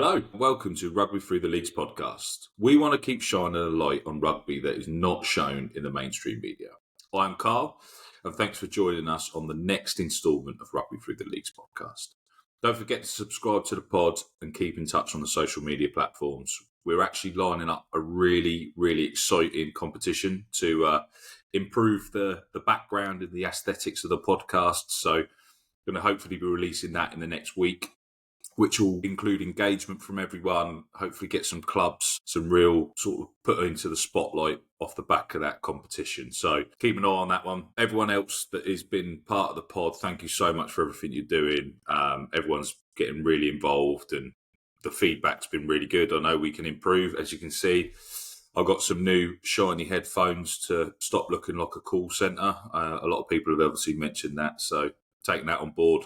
Hello, welcome to Rugby Through the Leagues podcast. We want to keep shining a light on rugby that is not shown in the mainstream media. I'm Carl, and thanks for joining us on the next instalment of Rugby Through the Leagues podcast. Don't forget to subscribe to the pod and keep in touch on the social media platforms. We're actually lining up a really exciting competition to improve the background and the aesthetics of the podcast. So I'm going to hopefully be releasing that in the next week, which will include engagement from everyone, hopefully get some clubs, some real sort of put into the spotlight off the back of that competition. So keep an eye on that one. Everyone else that has been part of the pod, thank you so much for everything you're doing. Everyone's getting really involved and the feedback's been really good. I know we can improve. As you can see, I've got some new shiny headphones to stop looking like a call centre. A lot of people have obviously mentioned that, so taking that on board.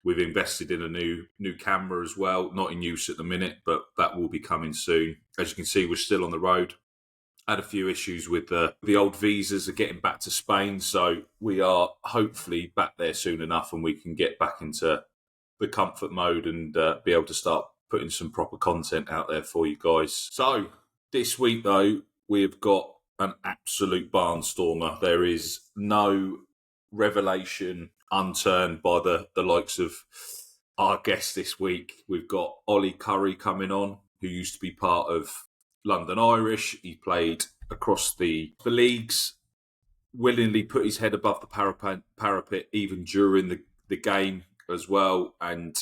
We've invested in a new camera as well, not in use at the minute, but that will be coming soon. As you can see, we're still on the road. Had a few issues with the old visas of getting back to Spain, so we are hopefully back there soon enough and we can get back into the comfort mode and be able to start putting some proper content out there for you guys. So this week, though, we've got an absolute barnstormer. There is no revelation unturned by the likes of our guest this week. We've got Oli Curry coming on, who used to be part of London Irish. He played across the leagues, willingly put his head above the parapet even during the game as well, and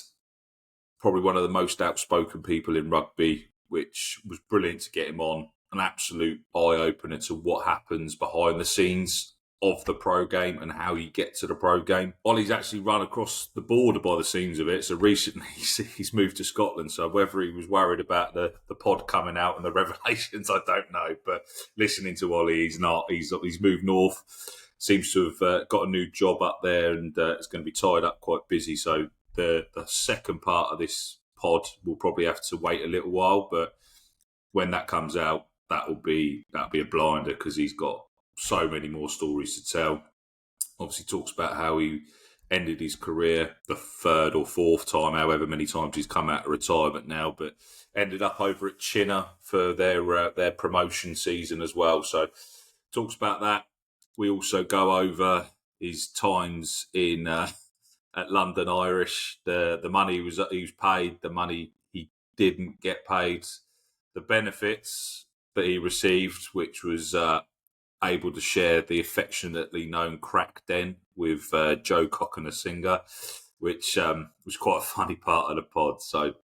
probably one of the most outspoken people in rugby, which was brilliant to get him on. An absolute eye-opener to what happens behind the scenes of the pro game and how you get to the pro game. Ollie's actually run across the border by the seams of it. So recently he's moved to Scotland. So whether he was worried about the pod coming out and the revelations, I don't know. But listening to Ollie, he's not. He's moved north. Seems to have got a new job up there and is going to be tied up quite busy. So the second part of this pod will probably have to wait a little while. But when that comes out, that'll be a blinder because he's got so many more stories to tell. Obviously talks about how he ended his career the third or fourth time, however many times he's come out of retirement now, but ended up over at Chinna for their promotion season as well. So talks about that. We also go over his times in at London Irish, the money he was paid, the money he didn't get paid, the benefits that he received, which was able to share the affectionately known crack den with Joe Cockiner-Singer, which was quite a funny part of the pod. So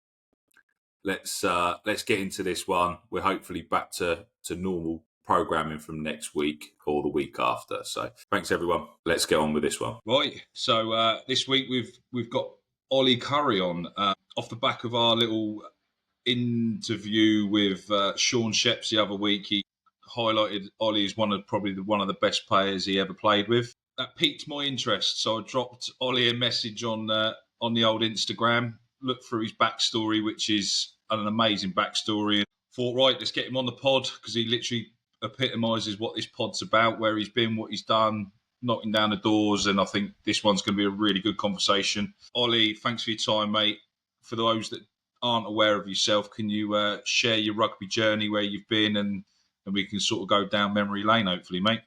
let's get into this one. We're hopefully back to normal programming from next week or the week after. So thanks everyone. Let's get on with this one. Right. So this week we've got Oli Curry on off the back of our little interview with Sean Sheps the other week. He highlighted Ollie as one of the best players he ever played with. That piqued my interest, so I dropped Ollie a message on the old Instagram. Looked through his backstory, which is an amazing backstory, and thought, right, let's get him on the pod because he literally epitomises what this pod's about, where he's been, what he's done, knocking down the doors, and I think this one's going to be a really good conversation. Ollie, thanks for your time, mate. For those that aren't aware of yourself, can you share your rugby journey, where you've been, and we can sort of go down memory lane, hopefully, mate?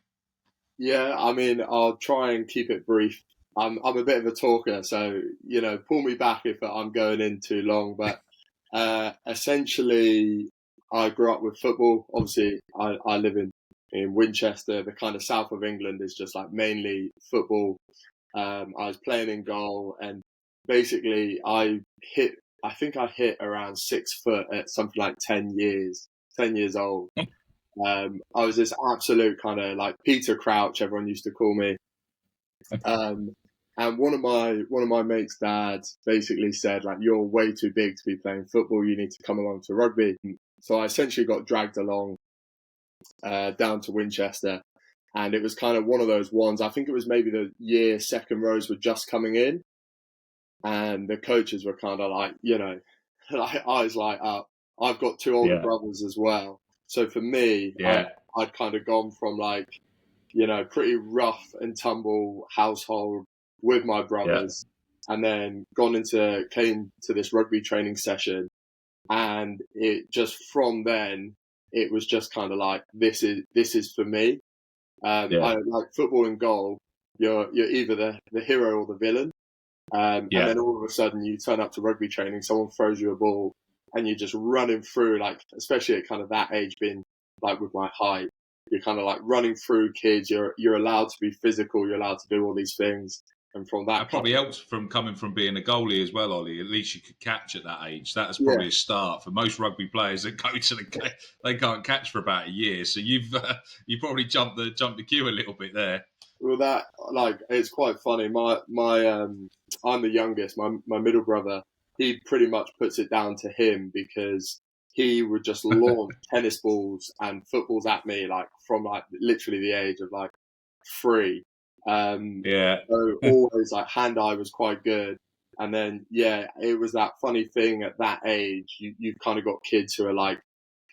Yeah, I mean, I'll try and keep it brief. I'm a bit of a talker, so, pull me back if I'm going in too long. But essentially, I grew up with football. Obviously, I live in Winchester. The kind of south of England is just like mainly football. I was playing in goal, and basically I think I hit around 6 foot at something like 10 years old. I was this absolute kind of like Peter Crouch, everyone used to call me. And one of my mates' dads basically said, like, you're way too big to be playing football. You need to come along to rugby. So I essentially got dragged along down to Winchester. And it was kind of one of those ones. I think it was maybe the year second rows were just coming in. And the coaches were kind of like, eyes light up. I've got 2 older brothers as well. So for me, I'd kind of gone from like, pretty rough and tumble household with my brothers, and then came to this rugby training session and it just from then it was just kind of like this is for me. I like football and goal. You're either the hero or the villain, and then all of a sudden you turn up to rugby training, someone throws you a ball, and you're just running through, like, especially at kind of that age, being like with my height, you're kind of like running through kids. You're allowed to be physical. You're allowed to do all these things. And from that probably helps from coming from being a goalie as well, Ollie. At least you could catch at that age. That's probably a start for most rugby players that go to the game. They can't catch for about a year. So you probably jumped the queue a little bit there. Well, that, like, it's quite funny. My I'm the youngest. My middle brother, he pretty much puts it down to him, because he would just launch tennis balls and footballs at me, like, from like literally the age of like 3. So always like hand-eye was quite good. And then, it was that funny thing at that age. You've kind of got kids who are like,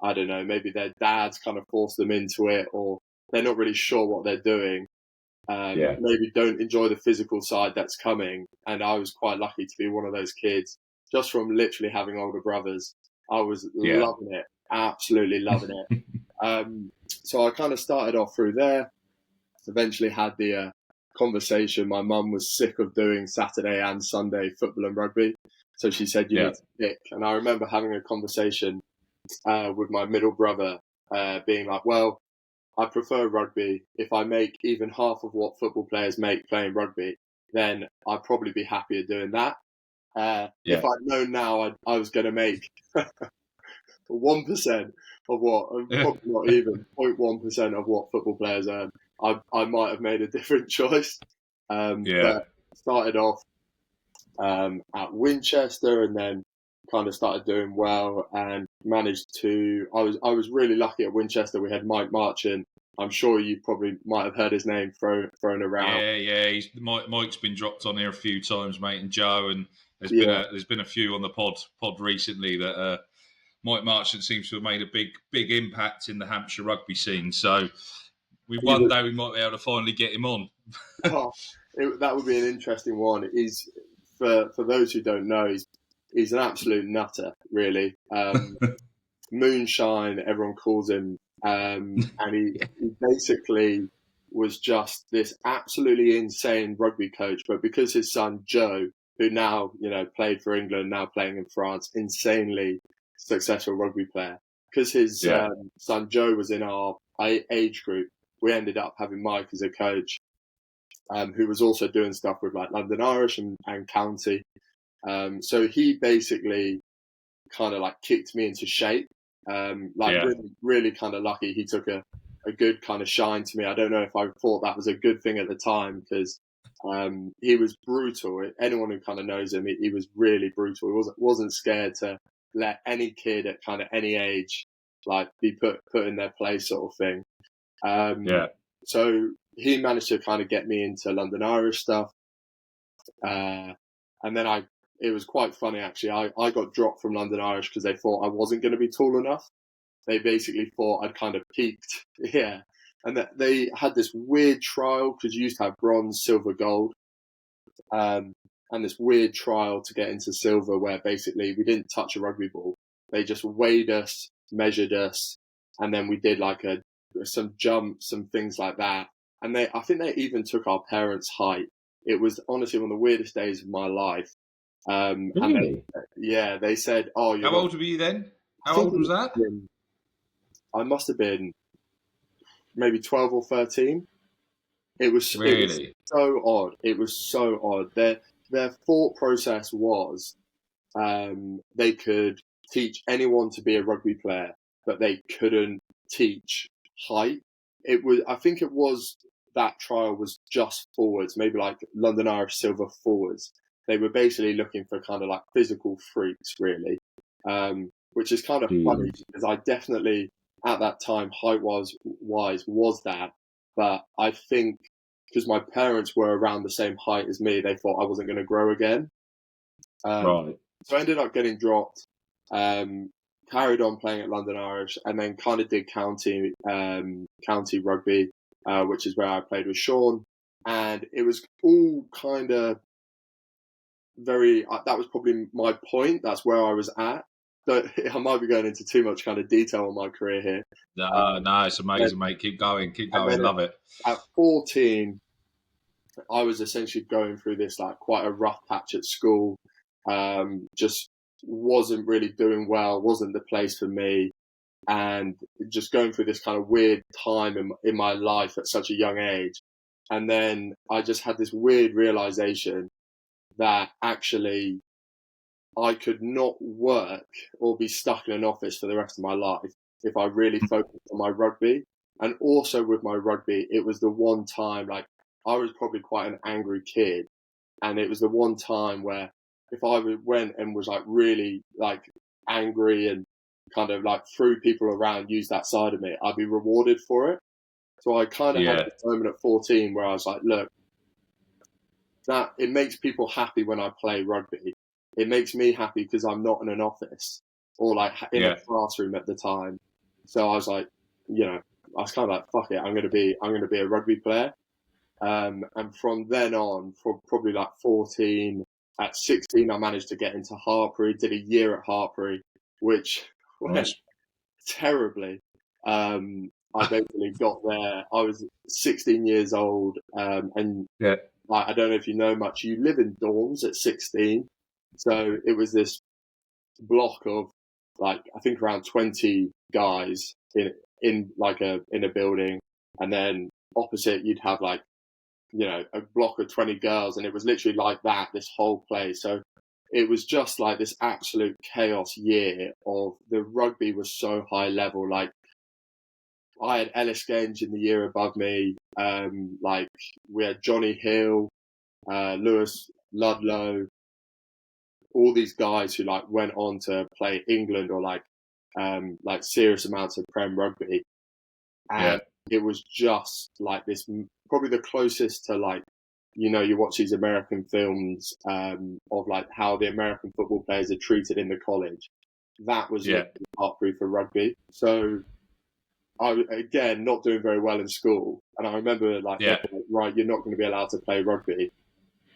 I don't know, maybe their dads kind of force them into it, or they're not really sure what they're doing. Maybe don't enjoy the physical side that's coming. And I was quite lucky to be one of those kids, just from literally having older brothers. I was loving it, absolutely loving it. So I kind of started off through there, eventually had the conversation. My mum was sick of doing Saturday and Sunday football and rugby, so she said, you need to pick. And I remember having a conversation with my middle brother, being like, well, I prefer rugby. If I make even half of what football players make playing rugby, then I'd probably be happier doing that. If I'd known now I was going to make 1% of what, probably not even 0.1% of what football players earn, I might have made a different choice. But started off at Winchester, and then kind of started doing well, and managed to. I was really lucky at Winchester. We had Mike Marchant. I'm sure you probably might have heard his name thrown around. Mike's been dropped on here a few times, mate, and Joe, and there's been a few on the pod recently that Mike Marchant seems to have made a big impact in the Hampshire rugby scene. So one day we might be able to finally get him on. That would be an interesting one. He's, for those who don't know, he's an absolute nutter, really. Moonshine, everyone calls him, and he basically was just this absolutely insane rugby coach. But because his son Joe, who now played for England, now playing in France, insanely successful rugby player, because his son Joe was in our age group, we ended up having Mike as a coach, who was also doing stuff with like London Irish and county. So he basically kind of like kicked me into shape. Really kind of lucky. He took a good kind of shine to me. I don't know if I thought that was a good thing at the time, because he was brutal. Anyone who kind of knows him, he was really brutal. He wasn't scared to let any kid at kind of any age like be put in their place, sort of thing. So he managed to kind of get me into London Irish stuff, and then it was quite funny actually. I got dropped from London Irish because they thought I wasn't going to be tall enough. They basically thought I'd kind of peaked, and that they had this weird trial, because you used to have bronze, silver, gold, and this weird trial to get into silver, where basically we didn't touch a rugby ball. They just weighed us, measured us, and then we did like some jumps, some things like that. And I think they even took our parents' height. It was honestly one of the weirdest days of my life. Really? And they said, "Oh, how old were you then? How old was that?" I must have been maybe 12 or 13. It was so odd. It was so odd. Their thought process was, they could teach anyone to be a rugby player, but they couldn't teach height. I think it was that trial was just forwards, maybe like London Irish silver forwards. They were basically looking for kind of like physical freaks, really, which is kind of funny, because I definitely at that time height-wise was that, but I think because my parents were around the same height as me, they thought I wasn't going to grow again. Right. So I ended up getting dropped. Carried on playing at London Irish, and then kind of did county rugby, which is where I played with Sean, and it was all kind of very. That was probably my point. That's where I was at. I might be going into too much kind of detail on my career here. No, it's amazing, mate. Keep going. Love it. At 14, I was essentially going through this like quite a rough patch at school. Just wasn't really doing well. Wasn't the place for me, and just going through this kind of weird time in my life at such a young age. And then I just had this weird realization that actually I could not work or be stuck in an office for the rest of my life if I really focused on my rugby. And also with my rugby, it was the one time, like, I was probably quite an angry kid. And it was the one time where if I went and was like really like angry and kind of like threw people around, used that side of me, I'd be rewarded for it. So I kind of had this moment at 14 where I was like, look, that it makes people happy when I play rugby. It makes me happy because I'm not in an office or like in a classroom at the time. So I was like, I was kind of like, fuck it, I'm going to be a rugby player. And from then on, for probably like 14, at 16, I managed to get into Hartpury, did a year at Hartpury, which went terribly. I basically got there, I was 16 years old, and like, I don't know if you know much, you live in dorms at 16. So it was this block of like, I think around 20 guys in a building. And then opposite you'd have like, a block of 20 girls. And it was literally like that, this whole place. So it was just like this absolute chaos year of the rugby was so high level. Like I had Ellis Genge in the year above me. Like we had Johnny Hill, Lewis Ludlow, all these guys who like went on to play England or like serious amounts of Prem rugby. And it was just like this, probably the closest to like, you watch these American films of like how the American football players are treated in the college. That was Hartpury for rugby. So I, again, not doing very well in school. And I remember like, right, you're not going to be allowed to play rugby.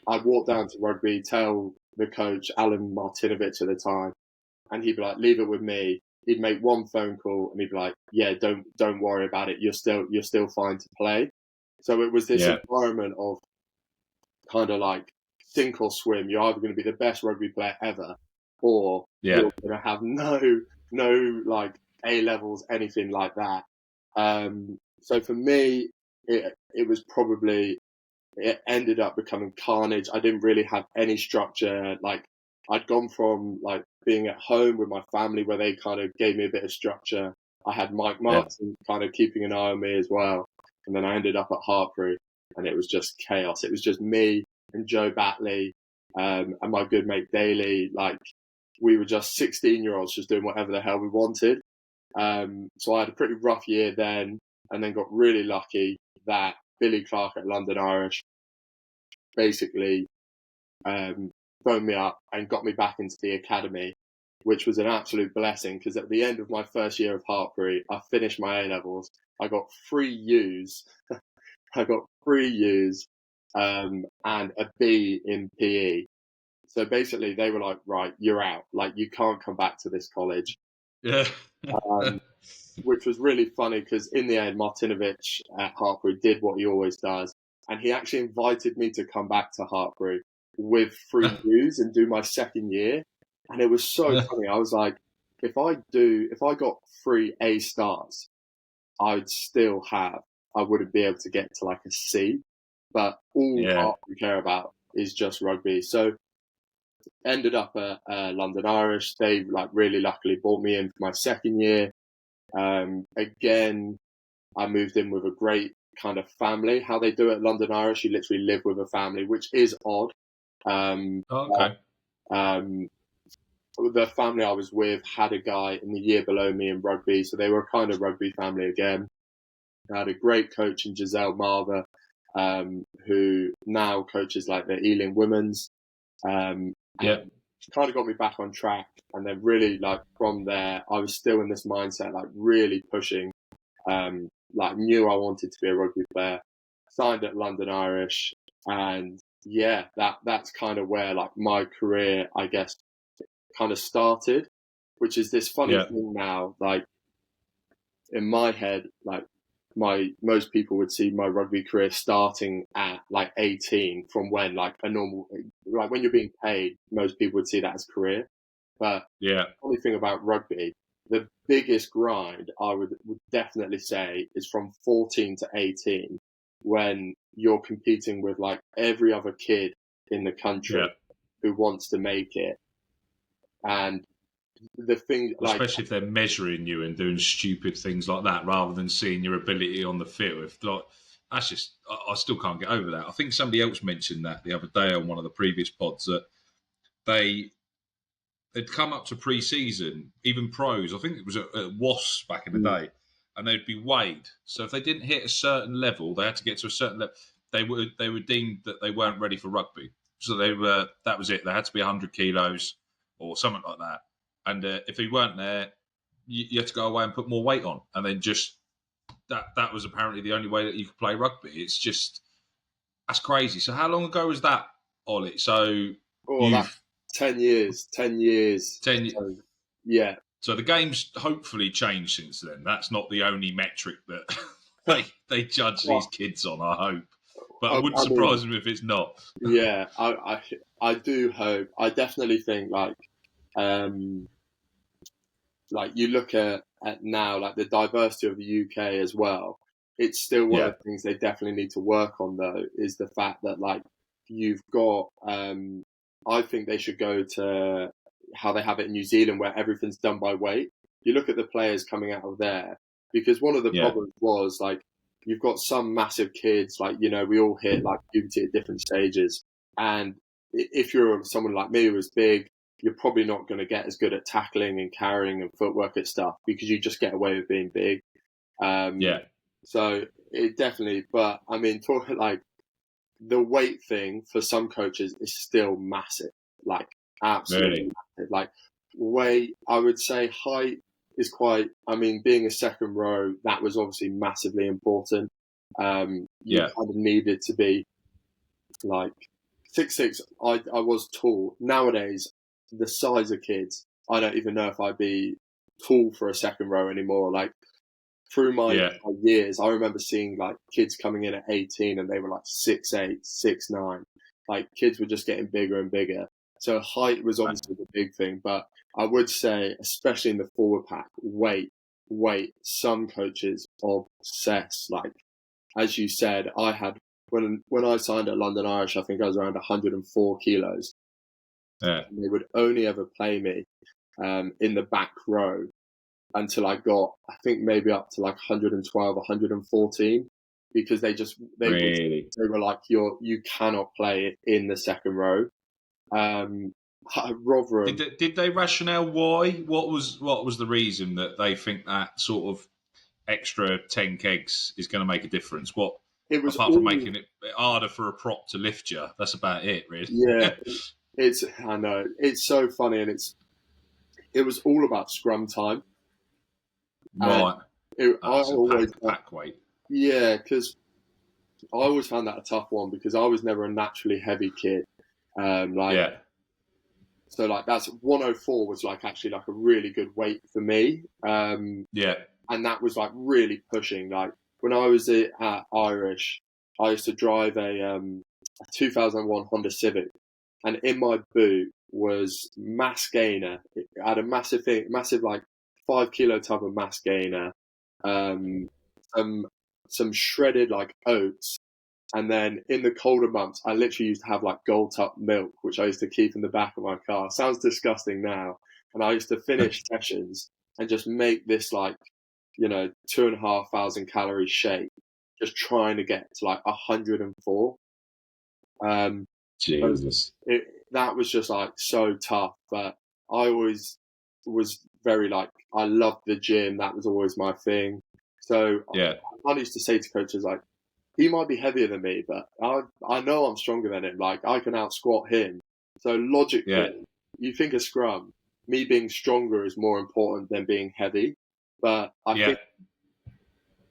I'd walk down to rugby, tell the coach, Alan Martinovich at the time, and he'd be like, leave it with me. He'd make one phone call and he'd be like, yeah, don't worry about it. You're still fine to play. So it was this environment of kind of like sink or swim. You're either going to be the best rugby player ever, or you're going to have no like A levels, anything like that. So for me, it was probably, it ended up becoming carnage. I didn't really have any structure. Like I'd gone from like being at home with my family where they kind of gave me a bit of structure. I had Mike Martin kind of keeping an eye on me as well. And then I ended up at Hartpury and it was just chaos. It was just me and Joe Batley, and my good mate Daly. Like we were just 16-year-olds just doing whatever the hell we wanted. So I had a pretty rough year then, and then got really lucky that Billy Clark at London Irish basically phoned me up and got me back into the academy, which was an absolute blessing because at the end of my first year of Hartpury, I finished my A-levels. I got 3 U's. I got 3 U's and a B in PE. So basically they were like, right, you're out. Like you can't come back to this college. Which was really funny because in the end, Martinovich at Hartpury did what he always does. And he actually invited me to come back to Hartpury with 3 U's and do my second year. And it was so funny. I was like, if I got 3 A stars, I wouldn't be able to get to like a C. But all Hartpury care about is just rugby. So ended up at London Irish. They like really luckily brought me in for my second year. Again, I moved in with a great kind of family. How they do it at London Irish, you literally live with a family, which is odd. The family I was with had a guy in the year below me in rugby, so they were a kind of rugby family again. I had a great coach in Giselle Marver, who now coaches like the Ealing Women's. Kind of got me back on track, and then really like from there I was still in this mindset, like really pushing, like knew I wanted to be a rugby player, signed at London Irish, and that's kind of where like my career I guess kind of started. which is this funny thing now. Like in my head, like most people would see my rugby career starting at like 18, from when like a normal, like when you're being paid, most people would see that as career. But the only thing about rugby, the biggest grind I would definitely say is from 14 to 18, when you're competing with like every other kid in the country who wants to make it. And the thing, like, especially if they're measuring you and doing stupid things like that, rather than seeing your ability on the field. If like, that's just, I still can't get over that. I think somebody else mentioned that the other day on one of the previous pods, that they'd come up to pre-season, even pros. I think it was at Wasps back in the day, and they'd be weighed. So if they didn't hit a certain level, they had to get to a certain level. They were deemed that they weren't ready for rugby. So that was it. They had to be 100 kilos or something like that. And if they weren't there, you had to go away and put more weight on. And then just that was apparently the only way that you could play rugby. It's just, that's crazy. So how long ago was that, Ollie? So that's 10 years. 10 years. So, yeah. So the game's hopefully changed since then. That's not the only metric that they judge these kids on, I hope. But it wouldn't surprise me if it's not. Yeah, I do hope. I definitely think like you look at now, like the diversity of the UK as well. It's still one of the things they definitely need to work on, though, is the fact that like you've got. I think they should go to how they have it in New Zealand, where everything's done by weight. You look at the players coming out of there, because one of the problems was like you've got some massive kids, like, you know, we all hit like puberty at different stages, and if you're someone like me who was big, you're probably not going to get as good at tackling and carrying and footwork at stuff, because you just get away with being big. So it definitely, but I mean, talking like the weight thing for some coaches is still massive, like absolutely massive. Like weight, I would say height is quite, I mean, being a second row, that was obviously massively important. You kind of needed to be like 6'6". I was tall. Nowadays, the size of kids, I don't even know if I'd be tall for a second row anymore. Like through my years, I remember seeing like kids coming in at 18 and they were like 6'8", 6'9". Like kids were just getting bigger and bigger. So height was obviously the big thing, but I would say, especially in the forward pack, weight. Some coaches obsess. Like as you said, I had when I signed at London Irish, I think I was around 104 kilos. Yeah. And they would only ever play me in the back row until I got, I think maybe up to like 112, 114, because they were like, you cannot play in the second row. Rotherham. Did they rationale why? What was the reason that they think that sort of extra 10 kegs is going to make a difference? Apart from making it harder for a prop to lift you, that's about it, really. Yeah, I know, it's so funny, and it was all about scrum time. Right. Pack weight. Yeah, because I always found that a tough one, because I was never a naturally heavy kid. So like that's 104 was like actually like a really good weight for me. And that was like really pushing. Like when I was at Irish, I used to drive a 2001 Honda Civic, and in my boot was mass gainer. It had a massive like 5 kilo tub of mass gainer, some shredded like oats. And then in the colder months, I literally used to have like gold up milk, which I used to keep in the back of my car. Sounds disgusting now. And I used to finish sessions and just make this like, 2,500 calorie shake, just trying to get to like 104. Jesus. That was just like so tough. But I always was very like, I loved the gym. That was always my thing. So I used to say to coaches like, he might be heavier than me, but I know I'm stronger than him. Like I can out squat him. So logically, you think a scrum, me being stronger is more important than being heavy. But I think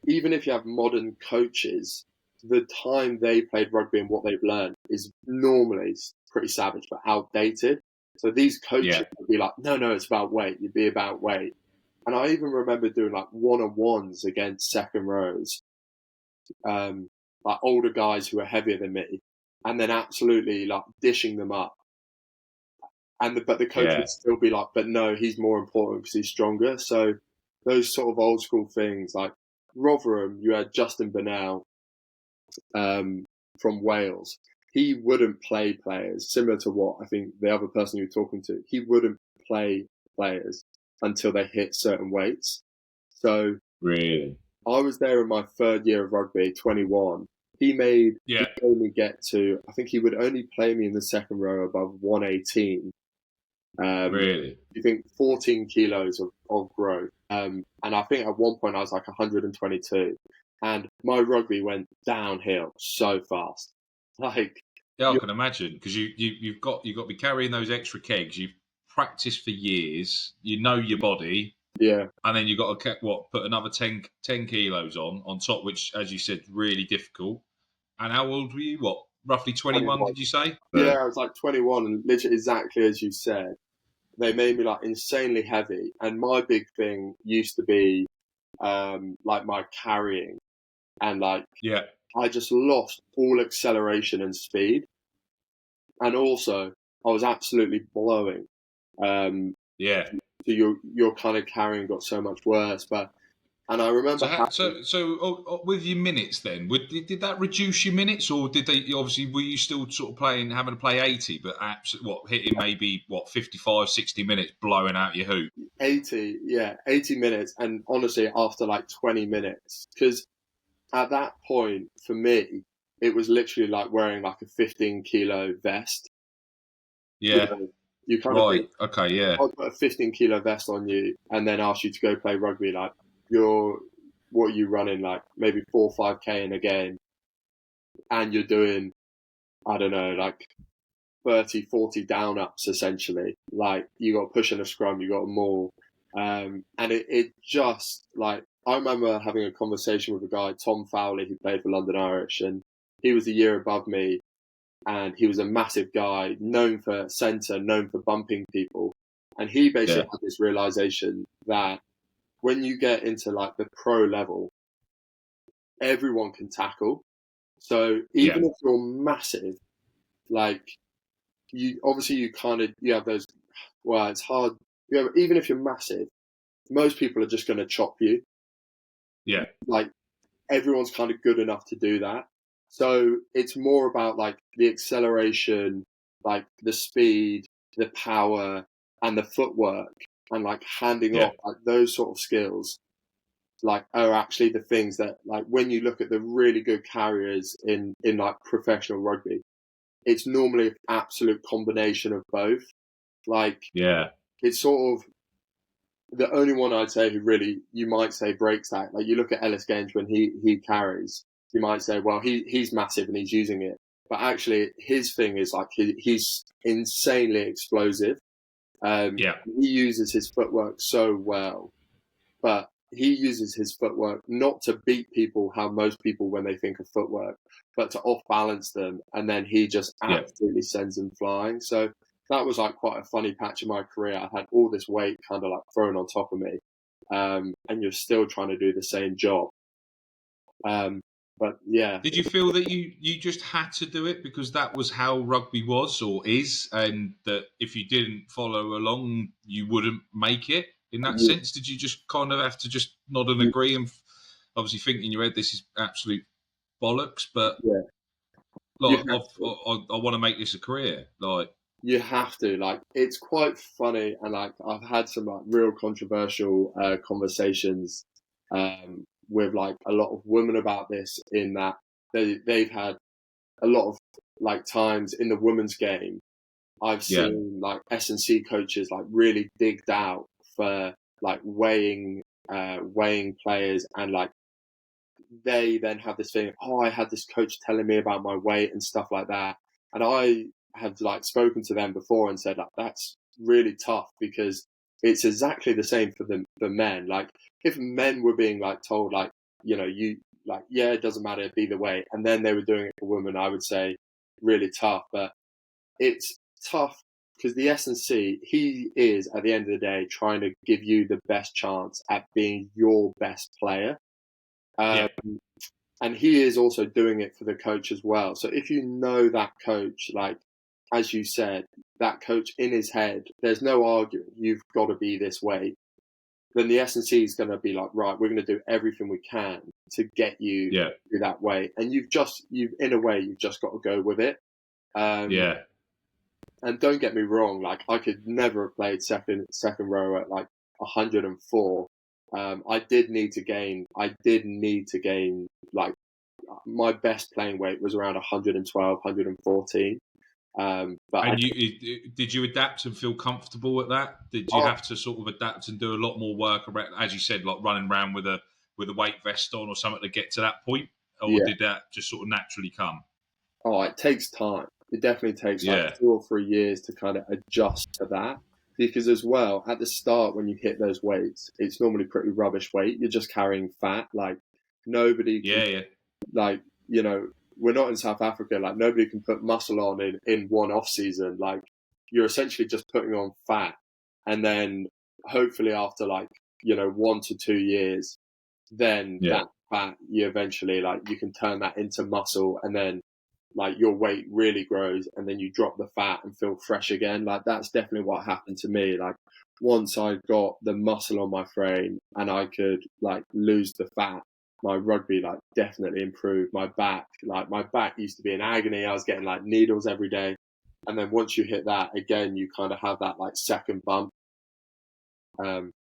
even if you have modern coaches, the time they played rugby and what they've learned is normally pretty savage, but outdated. So these coaches Yeah. would be like, no, it's about weight. You'd be about weight. And I even remember doing like one-on-ones against second rows, like older guys who are heavier than me, and then absolutely like dishing them up. But the coach Yeah. would still be like, but no, he's more important because he's stronger. So those sort of old school things, like Rotherham, you had Justin Burnell from Wales. He wouldn't play players, similar to what I think the other person you were talking to. He wouldn't play players until they hit certain weights. So Really? I was there in my third year of rugby, 21. He made me get to, I think he would only play me in the second row above 118. Really? You think 14 kilos of growth. And I think at one point I was like 122. And my rugby went downhill so fast. Like, Yeah, I can imagine, because you've got to be carrying those extra kegs. You've practiced for years. You know your body. yeah. And then you've got to put another 10 kilos on top, which, as you said, really difficult. And how old were you? What, roughly 21, did you say? Yeah, I was like 21, and literally exactly as you said. They made me like insanely heavy, and my big thing used to be like my carrying, and like I just lost all acceleration and speed, and also I was absolutely blowing. So your kind of carrying got so much worse, and I remember So with your minutes then, did that reduce your minutes, or did they obviously were you still sort of having to play 80, but hitting maybe 55, 60 minutes blowing out your hoop? 80 minutes, and honestly after like 20 minutes, because at that point for me it was literally like wearing like a 15 kilo vest. Yeah. You kind of think, okay, yeah. I'll put a 15 kilo vest on you and then ask you to go play rugby. Like, what are you running? Like maybe 4 or 5K in a game. And you're doing, I don't know, like 30, 40 down ups essentially. Like you got to push in a scrum, you got to maul. And it just like, I remember having a conversation with a guy, Tom Fowley, who played for London Irish, and he was a year above me. And he was a massive guy, known for centre, known for bumping people. And he basically had this realization that when you get into like the pro level, everyone can tackle. So even if you're massive, like you have those, well, it's hard. Even if you're massive, most people are just going to chop you. Yeah. Like everyone's kind of good enough to do that. So it's more about like the acceleration, like the speed, the power, and the footwork, and like handing off, like those sort of skills, like are actually the things that, like, when you look at the really good carriers in like professional rugby, it's normally an absolute combination of both. Like, it's sort of the only one I'd say who really, you might say, breaks that. Like you look at Ellis Gaines when he carries, you might say, well, he's massive and he's using it. But actually, his thing is like he's insanely explosive. He uses his footwork so well, but he uses his footwork not to beat people how most people when they think of footwork, but to off balance them, and then he just absolutely sends them flying. So that was like quite a funny patch in my career. I had all this weight kind of like thrown on top of me, and you're still trying to do the same job. But yeah. Did you feel that you just had to do it because that was how rugby was or is, and that if you didn't follow along, you wouldn't make it? In that sense, did you just kind of have to just nod and agree, and obviously think in your head this is absolute bollocks, but like I want to make this a career? Like, you have to, like, it's quite funny, and like I've had some like real controversial conversations with like a lot of women about this, in that they've had a lot of like times in the women's game I've seen like S&C coaches like really digged out for like weighing players, and like they then have this thing, oh, I had this coach telling me about my weight and stuff like that. And I have like spoken to them before and said, like, that's really tough, because it's exactly the same for the men. Like if men were being like told, like, you know, you like, yeah, it doesn't matter, be the weight, and then they were doing it for women, I would say really tough. But it's tough because the S&C, he is at the end of the day trying to give you the best chance at being your best player. And he is also doing it for the coach as well. So if you know that coach, like, as you said, that coach in his head, there's no arguing, you've got to be this way. Then the S&C is going to be like, right, we're going to do everything we can to get you to that way. And you've in a way, you've just got to go with it. And don't get me wrong, like, I could never have played second row at like 104. I did need to gain, like, my best playing weight was around 112, 114. Did you adapt and feel comfortable at that? Did you have to sort of adapt and do a lot more work around, as you said, like running around with a weight vest on or something to get to that point? Or did that just sort of naturally come? Oh, it takes time. It definitely takes like 2 or 3 years to kind of adjust to that. Because as well, at the start, when you hit those weights, it's normally pretty rubbish weight. You're just carrying fat. Like, nobody can, like, you know, we're not in South Africa. Like, nobody can put muscle on in one off season. Like, you're essentially just putting on fat. And then hopefully after, like, you know, 1 to 2 years, then that fat, you eventually, like, you can turn that into muscle, and then, like, your weight really grows, and then you drop the fat and feel fresh again. Like, that's definitely what happened to me. Like, once I got the muscle on my frame and I could, like, lose the fat, my rugby, like, definitely improved. My back used to be in agony. I was getting, like, needles every day. And then once you hit that, again, you kind of have that, like, second bump.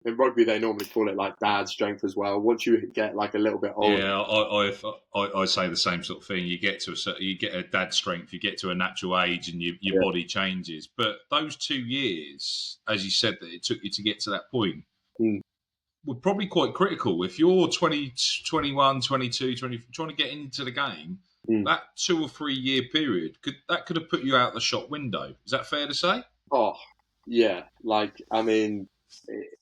In rugby, they normally call it, like, dad strength as well. Once you get, like, a little bit older. Yeah, I say the same sort of thing. You get a dad strength, you get to a natural age, and your body changes. But those 2 years, as you said, that it took you to get to that point, were probably quite critical. If you're 20, 21, 22, 20, trying to get into the game, that 2 or 3 year period could have put you out the shop window. Is that fair to say? Oh, yeah. Like, I mean,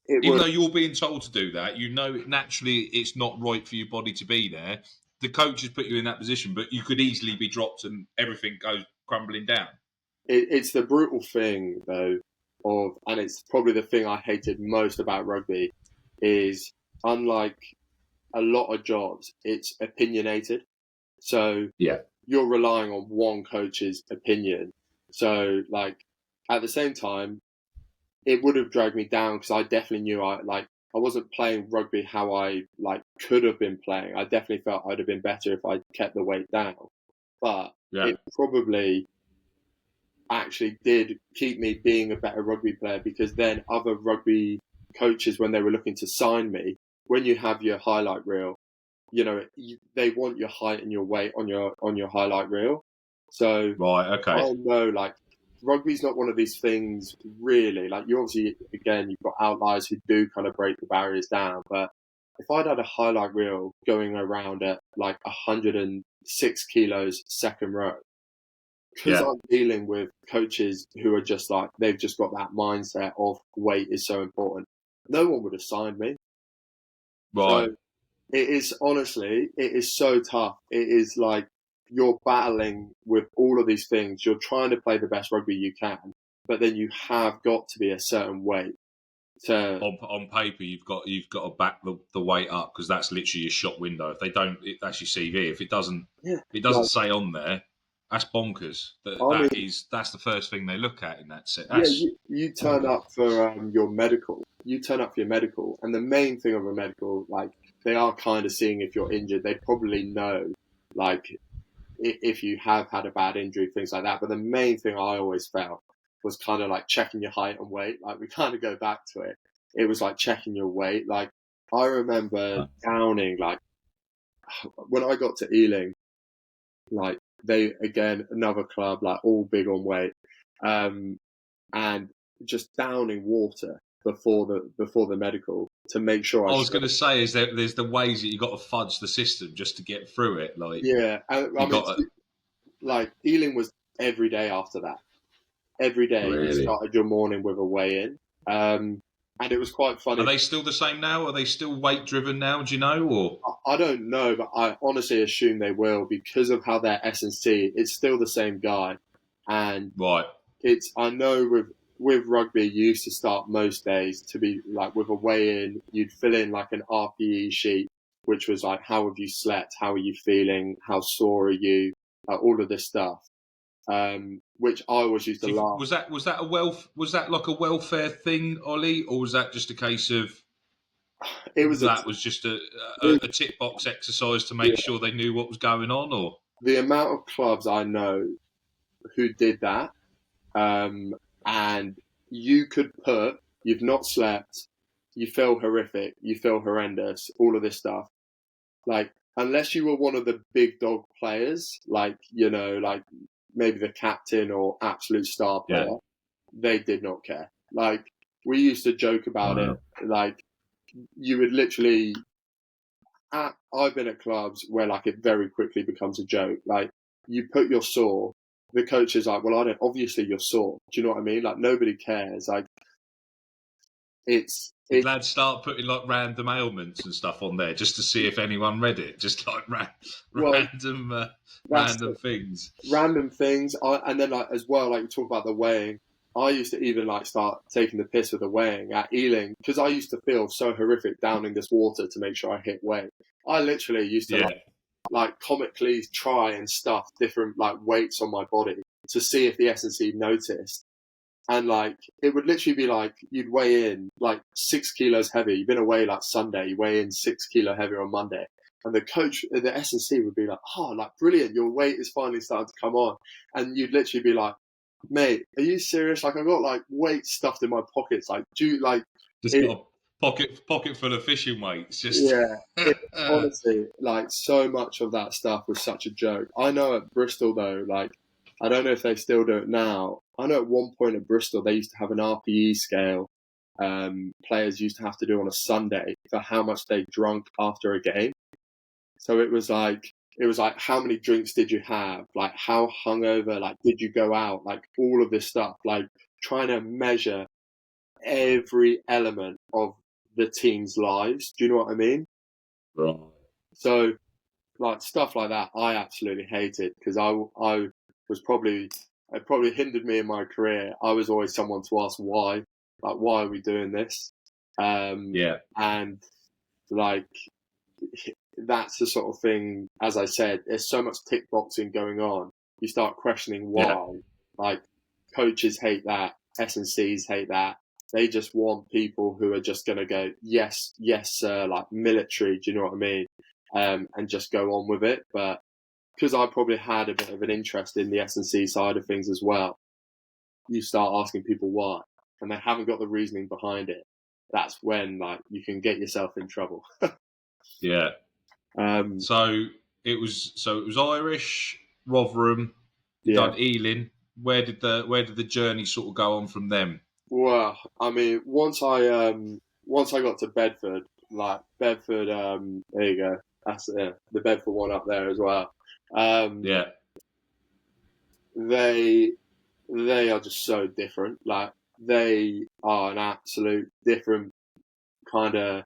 even though you're being told to do that, you know naturally it's not right for your body to be there. The coach has put you in that position, but you could easily be dropped and everything goes crumbling down. It's the brutal thing, though, and it's probably the thing I hated most about rugby, is unlike a lot of jobs, it's opinionated. So you're relying on one coach's opinion. So, like, at the same time, it would have dragged me down, because I definitely knew I wasn't playing rugby how I, like, could have been playing. I definitely felt I'd have been better if I kept the weight down. But it probably actually did keep me being a better rugby player, because then other rugby coaches, when they were looking to sign me, when you have your highlight reel, you know, they want your height and your weight on your highlight reel. So I know, like, rugby's not one of these things, really. Like, you obviously, again, you've got outliers who do kind of break the barriers down. But if I'd had a highlight reel going around at like 106 kilos second row, because I'm dealing with coaches who are just like, they've just got that mindset of weight is so important, no one would have signed me. Right. So it is, honestly, it is so tough. It is like, you're battling with all of these things. You're trying to play the best rugby you can, but then you have got to be a certain weight. On paper, you've got to back the weight up, because that's literally your shop window. If they don't, that's your CV. If it doesn't say on there, that's bonkers. That's the first thing they look at in that set. You turn up for your medical. You turn up for your medical, and the main thing of a medical, like, they are kind of seeing if you're injured. They probably know, like, if you have had a bad injury, things like that. But the main thing I always felt was kind of like checking your height and weight. Like, we kind of go back to it. It was like checking your weight. Like, I remember downing, like, when I got to Ealing, like, they, again, another club, like, all big on weight, and just downing water before the medical to make sure. I was going to say, is there's the ways that you got to fudge the system just to get through it. Like, like, Ealing was every day after that. Every day you started your morning with a weigh-in, and it was quite funny. Are they still the same now? Are they still weight driven now? Do you know? Or I don't know, but I honestly assume they will, because of how they're S&C. It's still the same guy, and I know with rugby, you used to start most days to be like with a weigh-in, you'd fill in like an RPE sheet, which was like, how have you slept? How are you feeling? How sore are you? All of this stuff, which I always used to laugh. Was that like a welfare thing, Ollie, or was that just a case of It was that was just a tick box exercise to make sure they knew what was going on, or the amount of clubs I know who did that, and you could put, you've not slept, you feel horrific, you feel horrendous, all of this stuff. Like, unless you were one of the big dog players, like, like maybe the captain or absolute star player, they did not care. Like, we used to joke about it. Like, you would literally, I've been at clubs where like it very quickly becomes a joke. Like, you put your sore, the coach is like, well, obviously you're sore. Do you know what I mean? Like, nobody cares. Like, did lads start putting like random ailments and stuff on there just to see if anyone read it? Just like random things. Random things. And then like as well, like you talk about the weighing. I used to even like start taking the piss with the weighing at Ealing because I used to feel so horrific downing this water to make sure I hit weight. I literally used to like comically try and stuff different like weights on my body to see if the S&C noticed. And like, it would literally be like, you'd weigh in like 6 kilos heavy. You've been away like Sunday, you weigh in 6 kilo heavier on Monday. And the coach, the S&C would be like, oh, like brilliant. Your weight is finally starting to come on. And you'd literally be like, mate, are you serious? Like, I've got like weight stuffed in my pockets. Like, do you like, just got a pocket full of fishing weights. Just honestly, like so much of that stuff was such a joke. I know at Bristol though, like, I don't know if they still do it now. I know at one point at Bristol, they used to have an RPE scale players used to have to do on a Sunday for how much they drunk after a game. So it was like, how many drinks did you have? Like, how hungover, like, did you go out? Like, all of this stuff, like, trying to measure every element of the team's lives. Do you know what I mean? Right. So, like, stuff like that, I absolutely hated because I was it probably hindered me in my career. I was always someone to ask why. Like, why are we doing this? And, like, that's the sort of thing, as I said, there's so much tick boxing going on. You start questioning why. Yeah. Like, coaches hate that. S&Cs hate that. They just want people who are just going to go, yes, sir, like military, do you know what I mean? And just go on with it. But because I probably had a bit of an interest in the S&C side of things as well, you start asking people why, and they haven't got the reasoning behind it. That's when like you can get yourself in trouble. Yeah. So it was Irish, Rotherham, done Ealing. Where did the journey sort of go on from them? Well, I mean, once I got to Bedford, like Bedford, there you go. That's the Bedford one up there as well. They are just so different. Like, they are an absolute different kind of.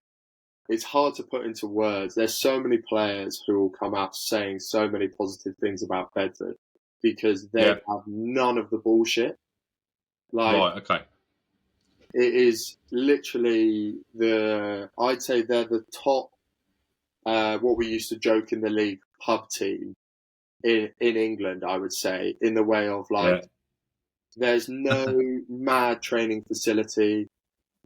It's hard to put into words. There's so many players who will come out saying so many positive things about Bedford because they have none of the bullshit. Like, right, okay. It is literally I'd say they're the top, what we used to joke in the league, pub team in England, I would say, in the way of like, there's no mad training facility.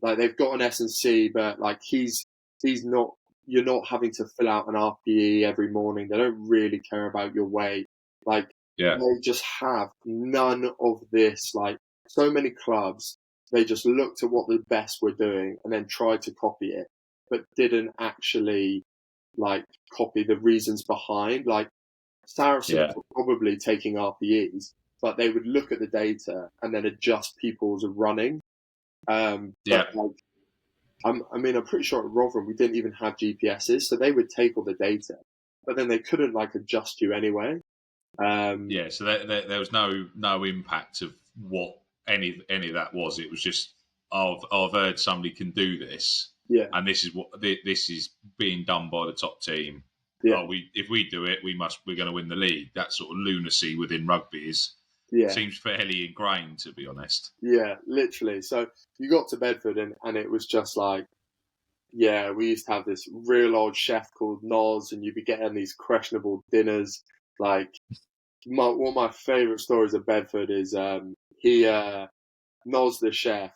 Like, they've got an S&C, but like he's not, you're not having to fill out an RPE every morning. They don't really care about your weight. Like, they just have none of this. Like, so many clubs, they just looked at what the best were doing and then tried to copy it, but didn't actually like copy the reasons behind. Like, Saracens were probably taking RPEs, but they would look at the data and then adjust people's running. Like, I'm pretty sure at Rotherham we didn't even have GPSs, so they would take all the data, but then they couldn't like adjust you anyway. So there was no impact of what any of that was. It was just, I've heard somebody can do this, and this is being done by the top team. If we do it, we're going to win the league. That sort of lunacy within rugby is Yeah. seems fairly ingrained, to be honest. Yeah, literally. So you got to Bedford and it was just like, yeah, we used to have this real old chef called Noz, and you'd be getting these questionable dinners. Like, one of my favourite stories of Bedford is Noz the chef.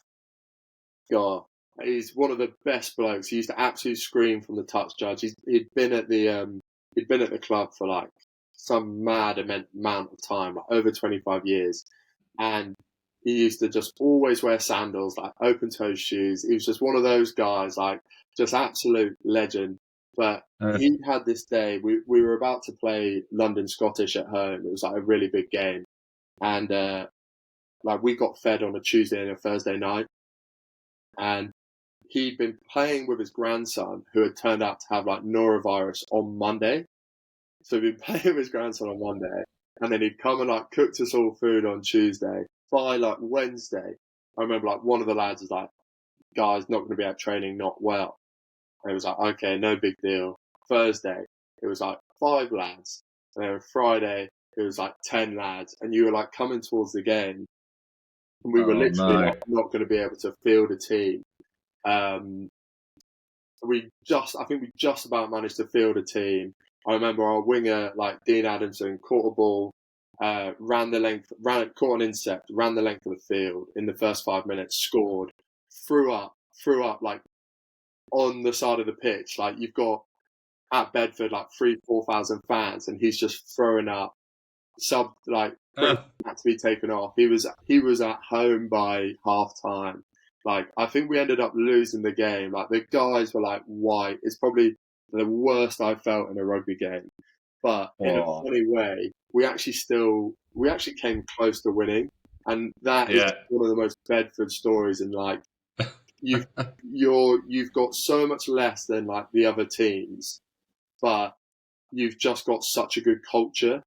God, he's one of the best blokes. He used to absolutely scream from the touch judge. He'd been at the club for like some mad amount of time, like over 25 years, and he used to just always wear sandals, like open toe shoes. He was just one of those guys, like just absolute legend. But he had this day. We were about to play London Scottish at home. It was like a really big game, and like we got fed on a Tuesday and a Thursday night, and he'd been playing with his grandson, who had turned out to have like norovirus on Monday. So he'd been playing with his grandson on Monday, and then he'd come and like cooked us all food on Tuesday. By like Wednesday, I remember like one of the lads was like, "Guys, not going to be at training, not well." And it was like, "Okay, no big deal." Thursday, it was like 5 lads, and then Friday, it was like 10 lads, and you were like coming towards the game, and we were literally like, not going to be able to field a team. I think we just about managed to field a team. I remember our winger, like Dean Adamson, caught a ball, caught an intercept, ran the length of the field in the first 5 minutes, scored, threw up like on the side of the pitch. Like you've got at Bedford like 3,000-4,000 fans, and he's just throwing up had to be taken off. He was at home by half time. Like, I think we ended up losing the game. Like, the guys were like white. It's probably the worst I felt in a rugby game. But in a funny way, we actually came close to winning. And that is one of the most Bedford stories. And like, you've got so much less than like the other teams, but you've just got such a good culture.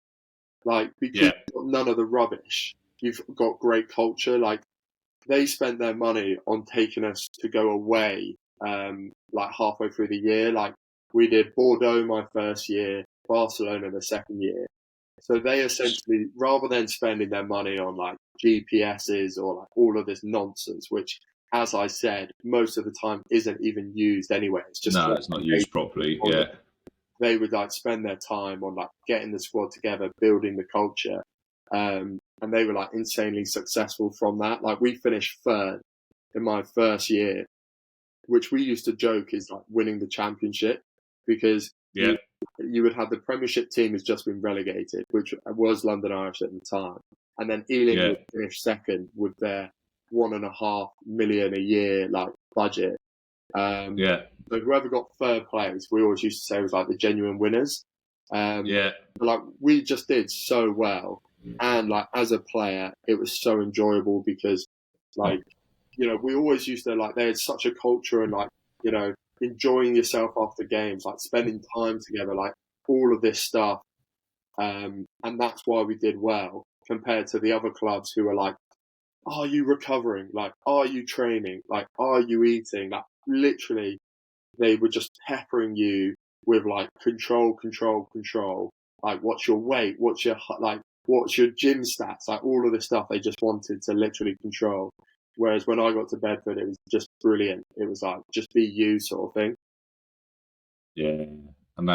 Like, because you've got none of the rubbish, you've got great culture. Like, they spent their money on taking us to go away, like halfway through the year. Like, we did Bordeaux my first year, Barcelona the second year. So they essentially, rather than spending their money on like GPSs or like all of this nonsense, which, as I said, most of the time isn't even used anyway. It's just it's not used properly. Yeah. They would like spend their time on like getting the squad together, building the culture. And they were like insanely successful from that. Like, we finished third in my first year, which we used to joke is like winning the championship, because you would have the Premiership team has just been relegated, which was London Irish at the time. And then Ealing would finish second with their $1.5 million a year like budget. So whoever got third place, we always used to say was like the genuine winners. But like, we just did so well, and like as a player, it was so enjoyable because, like, you know, we always used to like, they had such a culture and like, you know, enjoying yourself after games, like spending time together, like all of this stuff. And that's why we did well compared to the other clubs who were like, "Are you recovering? Like, are you training? Like, are you eating?" Like, literally, they were just peppering you with like control. Like, what's your weight? What's your gym stats? Like, all of this stuff they just wanted to literally control. Whereas when I got to Bedford, it was just brilliant. It was like, just be you sort of thing. Yeah, and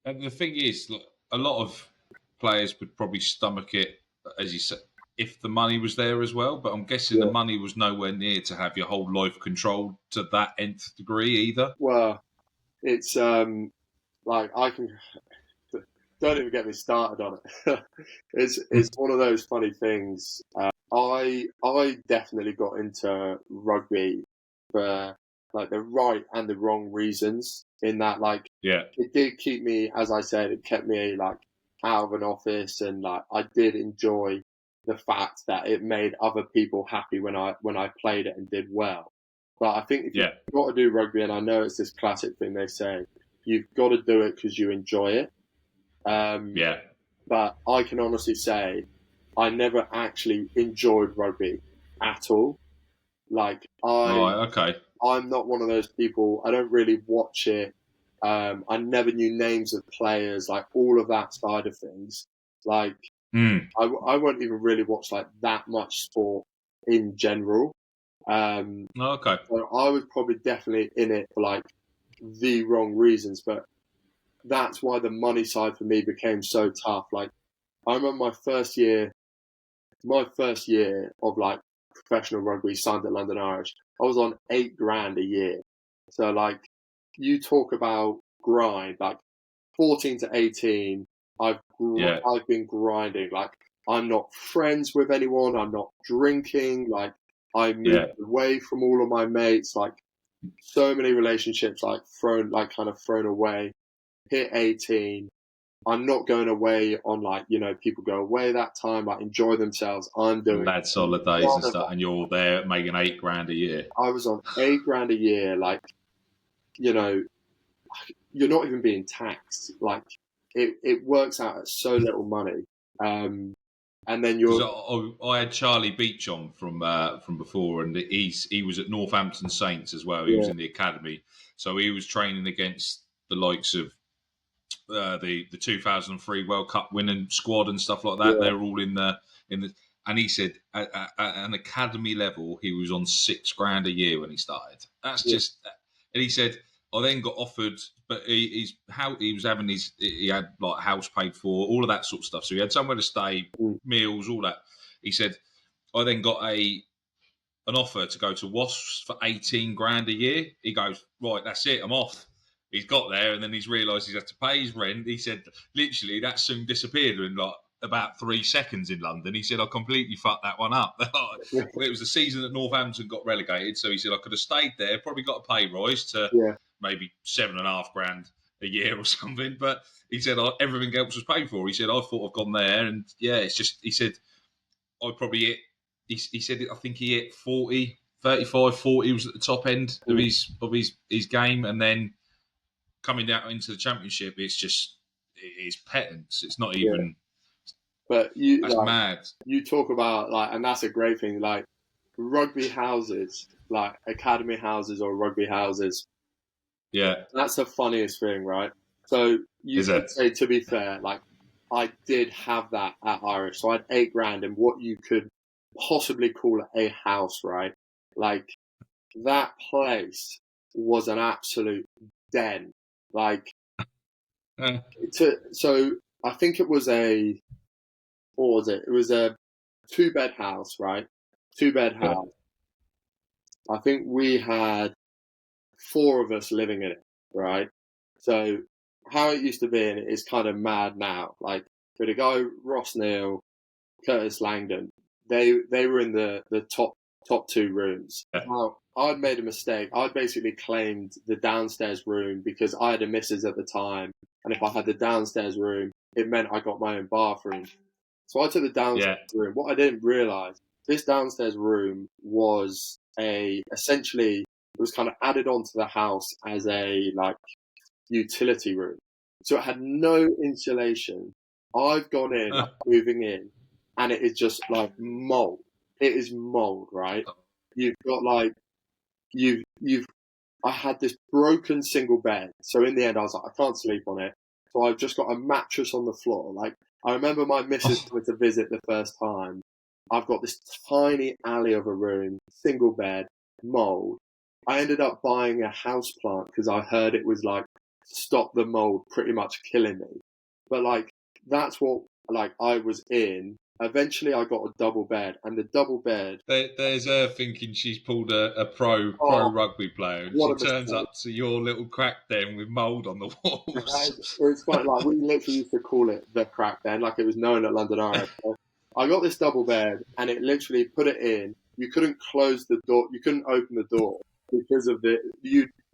and the thing is, look, a lot of players would probably stomach it, as you said, if the money was there as well. But I'm guessing the money was nowhere near to have your whole life controlled to that nth degree either. Well, it's like, don't even get me started on it. It's one of those funny things. I definitely got into rugby for like the right and the wrong reasons. In that, like, it did keep me, as I said, it kept me like out of an office, and like I did enjoy the fact that it made other people happy when I played it and did well. But I think if you've got to do rugby, and I know it's this classic thing they say, you've got to do it because you enjoy it. But I can honestly say I never actually enjoyed rugby at all. Like, I'm not one of those people. I don't really watch it. I never knew names of players, like all of that side of things. Like, I won't even really watch like that much sport in general. Okay. So I was probably definitely in it for like the wrong reasons, but that's why the money side for me became so tough. Like I remember my first year of like professional rugby signed at London Irish. I was on £8,000 a year. So like you talk about grind, like 14 to 18, I've been grinding. Like I'm not friends with anyone. I'm not drinking. Like I moved away from all of my mates. Like so many relationships like thrown away. Hit 18. I'm not going away on like, people go away that time, like enjoy themselves. I'm doing Lads holidays and stuff, and you're there making £8,000 a year. I was on £8,000 a year, like, you're not even being taxed. Like it works out at so little money. And then because I had Charlie Beach on from before, and he was at Northampton Saints as well. He was in the academy, so he was training against the likes of the 2003 World Cup winning squad and stuff like that. They're all in the and he said at an academy level he was on £6,000 a year when he started. That's just, and he said I then got offered, but he was having he had like house paid for, all of that sort of stuff. So he had somewhere to stay, meals, all that. He said I then got an offer to go to Wasps for £18,000 a year. He goes, right, that's it, I'm off. He's got there, and then he's realised he's had to pay his rent. He said, literally, that soon disappeared in like about 3 seconds in London. He said, I completely fucked that one up. It was the season that Northampton got relegated, so he said I could have stayed there, probably got a pay rise to maybe £7,500 a year or something. But he said everything else was paid for. He said I thought I've gone there, and it's just, he said I probably hit. He said I think he hit 40, 35, 40 was at the top end of his game, and then coming down into the championship, it's pittance. It's not even. But that's mad. You talk about like, and that's a great thing. Like rugby houses, like academy houses or rugby houses. Yeah, that's the funniest thing, right? So you could say, to be fair, like I did have that at Irish, so I had £8,000 in what you could possibly call a house, right? Like that place was an absolute den. Like, so I think it was what was it? It was a 2-bed house, right? 2-bed house. I think we had 4 of us living in it, right? So how it used to be, and it is kind of mad now. Like, for the guy Ross Neal, Curtis Langdon, they were in the top 2 rooms. Now, I'd made a mistake. I'd basically claimed the downstairs room because I had a missus at the time, and if I had the downstairs room, it meant I got my own bathroom. So I took the downstairs room. What I didn't realise, this downstairs room was essentially, it was kind of added onto the house as a like utility room. So it had no insulation. I've gone in, moving in, and it is just like mold. It is mold, right? You've got like, I had this broken single bed. So in the end, I was like, I can't sleep on it. So I've just got a mattress on the floor. Like, I remember my missus coming to visit the first time. I've got this tiny alley of a room, single bed, mold. I ended up buying a house plant because I heard it was like stop the mold pretty much killing me. But like that's what like I was in. Eventually I got a double bed, and the double bed. There's her thinking she's pulled a pro rugby player, and she turns up to your little crack den with mould on the walls. It's funny, like we literally used to call it the crack den, like it was known at London Irish. I got this double bed, and it literally put it in. You couldn't close the door. You couldn't open the door because of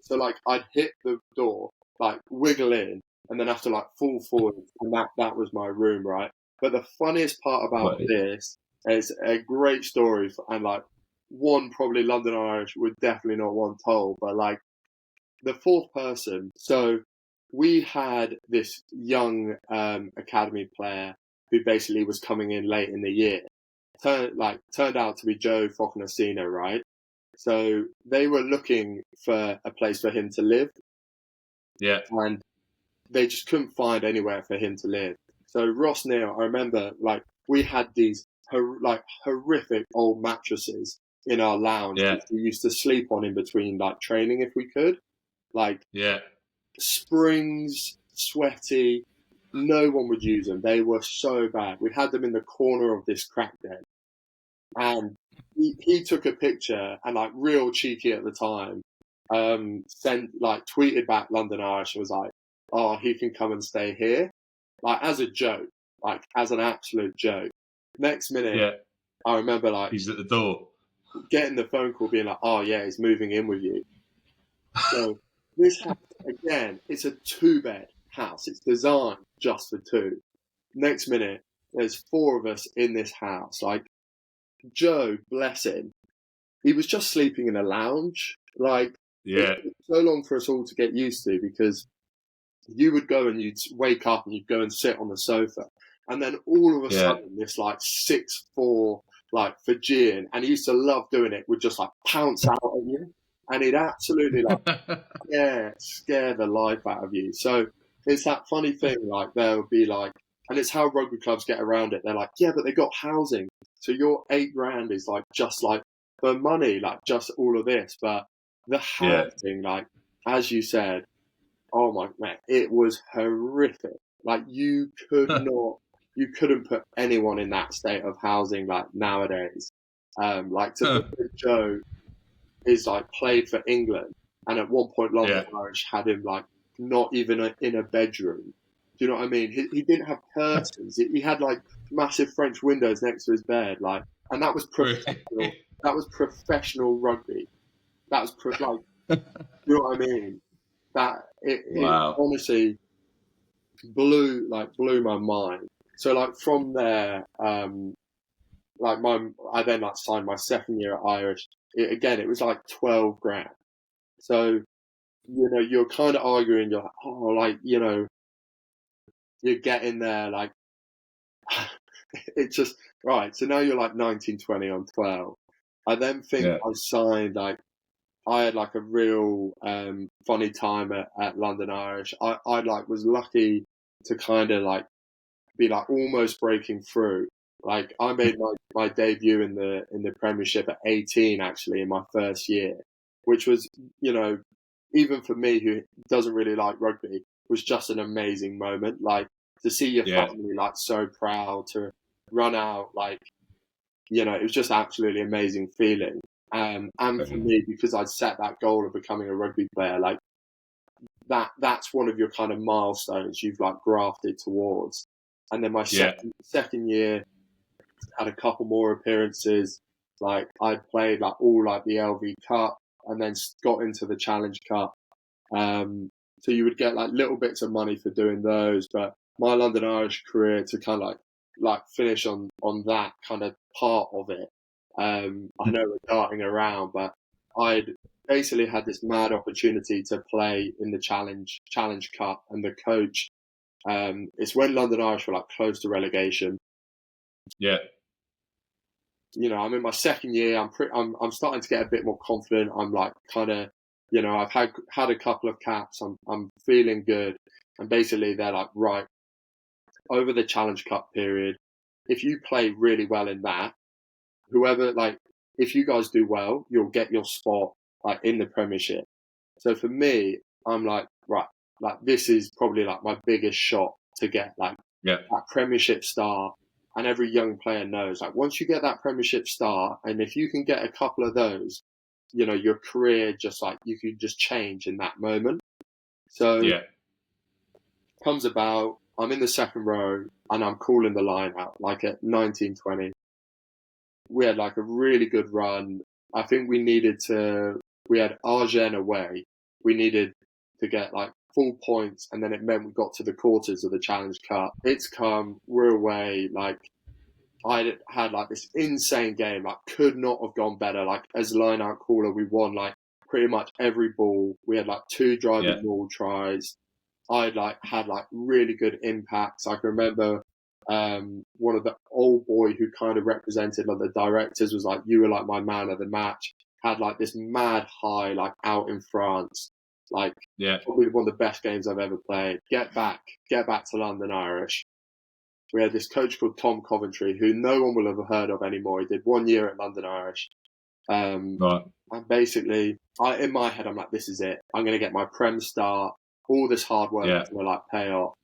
so like I'd hit the door, like wiggle in, and then have to like fall forward, and that was my room, right? But the funniest part about this is a great story, and like one probably London Irish would definitely not want told, but like the 4th person. So we had this young academy player who basically was coming in late in the year. Turned out to be Joe Focanasino, right? So they were looking for a place for him to live. Yeah. And they just couldn't find anywhere for him to live. So Ross Neal, I remember, like, we had these horrific old mattresses in our lounge, Yeah. which we used to sleep on in between like training if we could. Like Yeah. springs, sweaty. No one would use them. They were so bad. We had them in the corner of this crack den, and he took a picture and, like, real cheeky at the time, tweeted back London Irish and was like, "Oh, he can come and stay here," like as a joke, like as an absolute joke. Next minute, Yeah. I remember like He's at the door. getting the phone call being like, "Oh yeah, he's moving in with you." So this house, again, it's a 2-bed house. It's designed just for two. Next minute, there's 4 of us in this house. Like, Joe, bless him, he was just sleeping in a lounge. Like, Yeah. it took so long for us all to get used to, because you would go and you'd wake up and you'd go and sit on the sofa, and then all of a sudden this like 6'4" like Fijian, and he used to love doing it, would just like pounce out at you, and he'd absolutely like scare the life out of you. So it's that funny thing, like there'll be like, and it's how rugby clubs get around it. They're like, yeah, but they got housing, so your £8 is like just like for money, like just all of this. But the housing, like as you said, oh my man, it was horrific. Like you couldn't put anyone in that state of housing like nowadays. Like to think that Joe is like played for England, and at one point London Irish had him like not even in a bedroom. Do you know what I mean? He didn't have curtains. He had like massive French windows next to his bed, like, and that was professional. That was professional rugby. That was like, you know what I mean? That it honestly blew my mind. So like from there, I then like signed my second year at Irish. It was like 12 grand. So, you know, you're kind of arguing, you're like, oh, like, you know, you're getting there, like, it's just, right. So now you're like 19, 20 on 12. I then think I signed, like, I had like a real funny time at London Irish. I like was lucky to kind of like be like almost breaking through. Like I made my debut in the Premiership at 18, actually, in my first year, which was, you know, even for me who doesn't really like rugby, was just an amazing moment. Like to see your family like so proud, to run out, like, you know, it was just absolutely amazing feeling. And for me, because I'd set that goal of becoming a rugby player, like that's one of your kind of milestones you've like grafted towards. And then my second year had a couple more appearances. Like I played like all like the LV Cup, and then got into the Challenge Cup. So you would get like little bits of money for doing those. But my London Irish career, to kind of like finish on that kind of part of it. I know we're darting around, but I'd basically had this mad opportunity to play in the Challenge Cup, and the coach, it's when London Irish were like close to relegation. Yeah. You know, I'm in my second year. I'm starting to get a bit more confident. I'm like kind of, you know, I've had a couple of caps. I'm feeling good. And basically they're like, right, over the Challenge Cup period, if you play really well in that, whoever, like, if you guys do well, you'll get your spot like in the Premiership. So for me, I'm like, right, like this is probably like my biggest shot to get like that Premiership star. And every young player knows, like, once you get that Premiership star, and if you can get a couple of those, you know, your career just like, you could just change in that moment. So comes about, I'm in the second row and I'm calling the line out, like at 19, 20. We had like a really good run. I think we had Agen away. We needed to get like full points, and then it meant we got to the quarters of the Challenge Cup. It's come, we're away, like I had like this insane game, like could not have gone better. Like as line out caller, we won like pretty much every ball. We had like 2 driving ball tries. I'd like had like really good impacts. I can remember one of the old boy who kind of represented like the directors was like, you were like my man of the match. Had like this mad high like out in France. Like probably one of the best games I've ever played. Get back to London Irish. we had this coach called Tom Coventry, who no one will have heard of anymore. He did 1 year at London Irish. Right. And basically, in my head, I'm like, this is it. I'm going to get my Prem start. All this hard work is going to like pay off.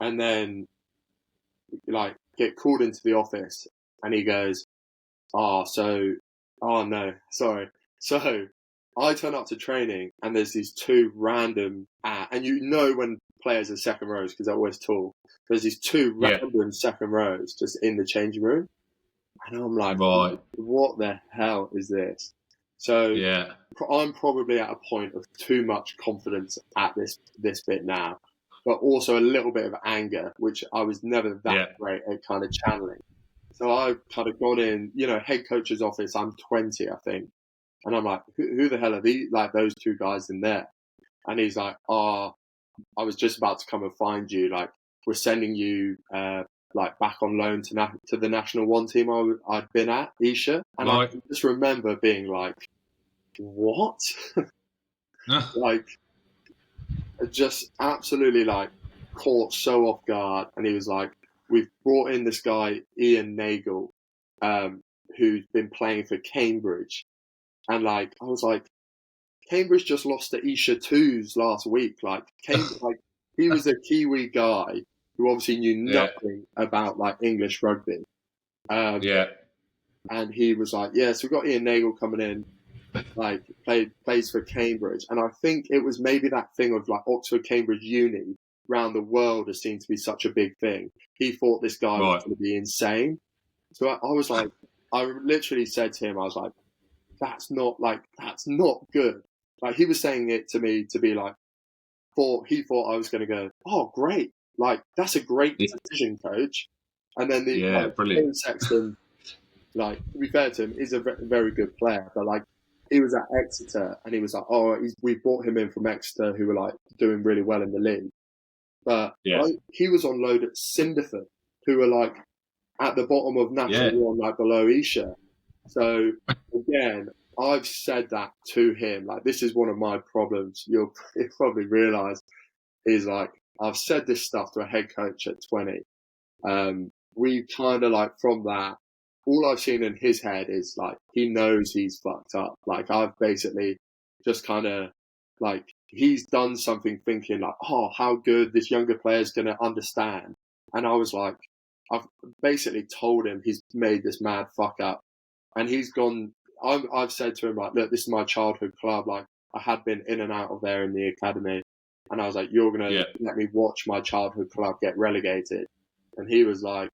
And then like get called into the office and he goes, oh no, sorry. So I turn up to training and there's these two random, and you know when players are second rows because they're always tall. There's these two random second rows just in the changing room. And I'm like, what the hell is this? So I'm probably at a point of too much confidence at this bit now, but also a little bit of anger, which I was never that great at kind of channeling. So I've kind of gone in, head coach's office. I'm 20, I think. And I'm like, who the hell are these, like those two guys in there? And he's like, I was just about to come and find you. Like, we're sending you, like back on loan to the National One team I'd been at, Isha. And I just remember being like, what? Like, just absolutely like caught so off guard. And he was like, we've brought in this guy, Ian Nagel, who's been playing for Cambridge. And like, I was like, Cambridge just lost to Isha Twos last week. Like, like he was a Kiwi guy who obviously knew nothing about like English rugby. And he was like, so we've got Ian Nagel coming in, like plays for Cambridge. And I think it was maybe that thing of like Oxford Cambridge Uni around the world has seemed to be such a big thing. He thought this guy was going to be insane. So I was like, I literally said to him, I was like, that's not good. Like, he was saying it to me to be like, he thought I was going to go, oh, great. Like, that's a great decision, coach. And then brilliant. Sexton, like, to be fair to him, is a very good player. But like, he was at Exeter and he was like, we brought him in from Exeter who were like doing really well in the league. But he was on load at Cinderford, who were like at the bottom of National One, like below Isha. So again, I've said that to him. Like, this is one of my problems. You'll probably realise is like, I've said this stuff to a head coach at 20. We kind of like from that, all I've seen in his head is like, he knows he's fucked up. Like, I've basically just kind of like, he's done something thinking like, oh, how good this younger player's going to understand. And I was like, I've basically told him he's made this mad fuck up. And he's gone, I've said to him, like, look, this is my childhood club. Like, I had been in and out of there in the academy. And I was like, you're going to let me watch my childhood club get relegated. And he was like,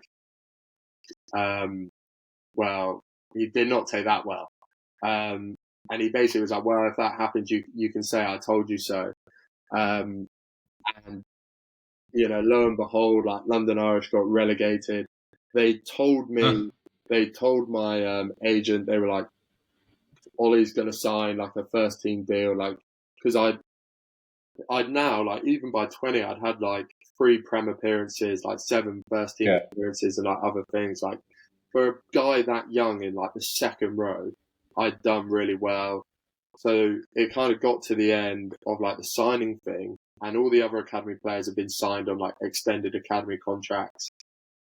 well, he did not take that well. And he basically was like, well, if that happens, you can say I told you so. And, lo and behold, like, London Irish got relegated. They told me, they told my agent, they were like, Oli's going to sign like a first team deal. Like, because I'd now, like, even by 20, I'd had like 3 Prem appearances, like 7 first team appearances and like other things. Like, for a guy that young in like the second row, I'd done really well. So it kind of got to the end of like the signing thing, and all the other academy players have been signed on like extended academy contracts.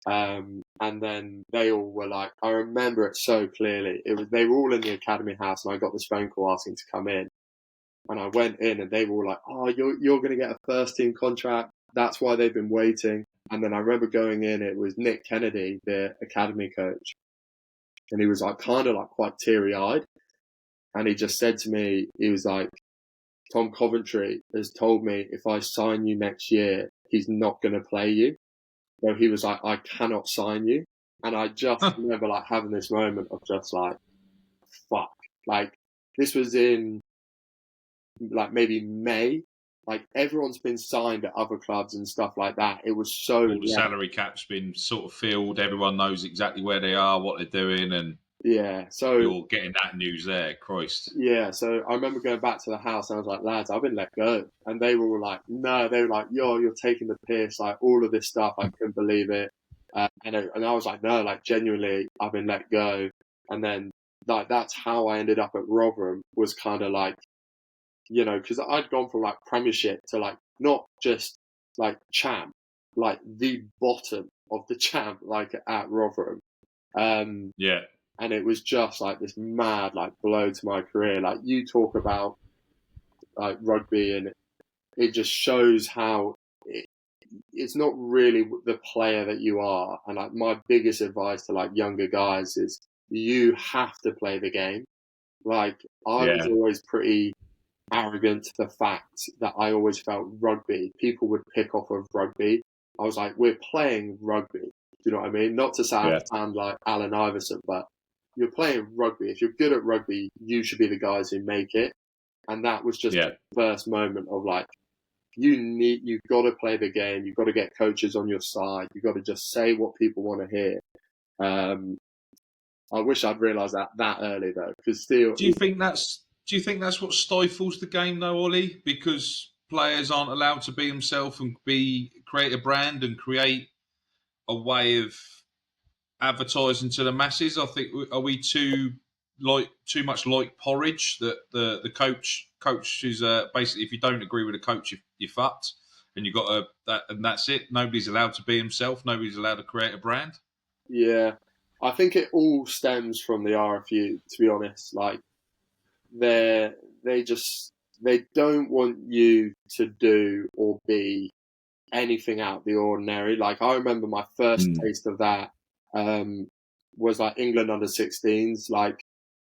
And then they all were like, I remember it so clearly. They were all in the academy house, and I got this phone call asking to come in. And I went in, and they were all like, oh, you're going to get a first team contract. That's why they've been waiting. And then I remember going in, it was Nick Kennedy, the academy coach. And he was like, kind of like quite teary eyed. And he just said to me, he was like, Tom Coventry has told me if I sign you next year, he's not going to play you. So he was like, I cannot sign you. And I just remember like having this moment of just like, fuck. Like, this was in like maybe May. Like, everyone's been signed at other clubs and stuff like that. It was so... All the salary cap's been sort of filled. Everyone knows exactly where they are, what they're doing, and so you're getting that news there, Christ. Yeah, so I remember going back to the house and I was like, lads, I've been let go. And they were all like, no, they were like, yo, you're taking the piss, like all of this stuff, I couldn't believe it. And I was like, no, like genuinely, I've been let go. And then like that's how I ended up at Rotherham, was kind of like, because I'd gone from like Premiership to like not just like champ, like the bottom of the champ, like at Rotherham. Yeah. And it was just like this mad like blow to my career. Like you talk about like rugby, and it just shows how it's not really the player that you are. And like my biggest advice to like younger guys is you have to play the game. Like I was always pretty arrogant to the fact that I always felt rugby, people would pick off of rugby. I was like, we're playing rugby. Do you know what I mean? Not to sound like Allen Iverson, but you're playing rugby. If you're good at rugby, you should be the guys who make it. And that was just the first moment of like, you've got to play the game. You've got to get coaches on your side. You've got to just say what people want to hear. I wish I'd realised that early though, because still. Do you think that's what stifles the game though, Ollie? Because players aren't allowed to be themselves and create a brand and create a way of advertising to the masses. I think, are we too much like porridge, that the coach is basically, if you don't agree with the coach, you're fucked, and you got and that's it. Nobody's allowed to be himself. Nobody's allowed to create a brand. Yeah, I think it all stems from the RFU. To be honest, like they don't want you to do or be anything out of the ordinary. Like I remember my first taste of that was like England under-16s. Like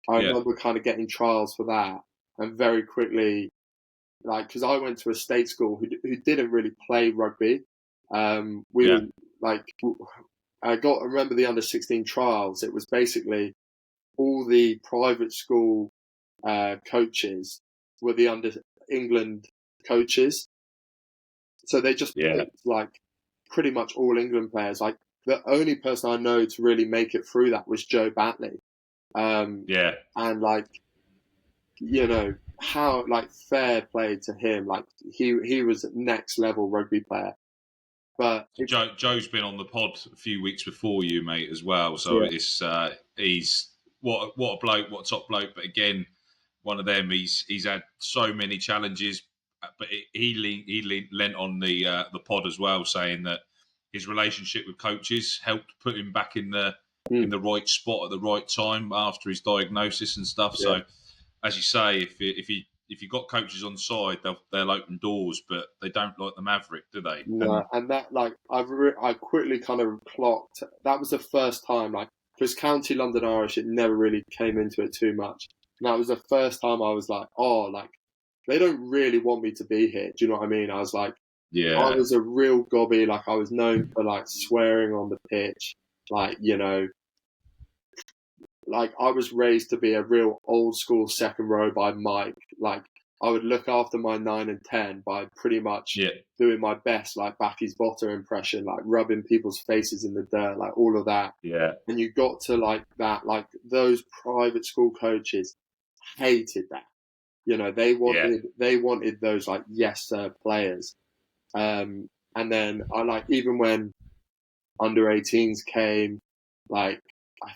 I remember kind of getting trials for that, and very quickly, like because I went to a state school who didn't really play rugby. Were like I remember the under-16 trials. It was basically all the private school coaches were the under-England coaches. So they just picked like pretty much all England players. Like the only person I know to really make it through that was Joe Batley. And like, you know, how like fair play to him. Like he was a next level rugby player. But Joe's been on the pod a few weeks before you, mate, as well. So it's he's what a bloke, what a top bloke. But again, one of them. He's had so many challenges, but he lent on the pod as well, saying that his relationship with coaches helped put him back in the right spot at the right time after his diagnosis and stuff. So, as you say, if you've got coaches on side, they'll open doors, but they don't like the maverick, do they? No, and that like I quickly kind of clocked. That was the first time, like, because County London Irish, it never really came into it too much. And that was the first time I was like, oh, like they don't really want me to be here. Do you know what I mean? I was like, I was a real gobby. Like I was known for like swearing on the pitch, like, you know. Like I was raised to be a real old school second row by Mike. Like I would look after my 9 and 10 by pretty much doing my best, like Backy's Botter impression, like rubbing people's faces in the dirt, like all of that. Yeah. And you got to like that, like those private school coaches hated that. You know, they wanted those like yes sir players. And then I like, even when under 18s came, like I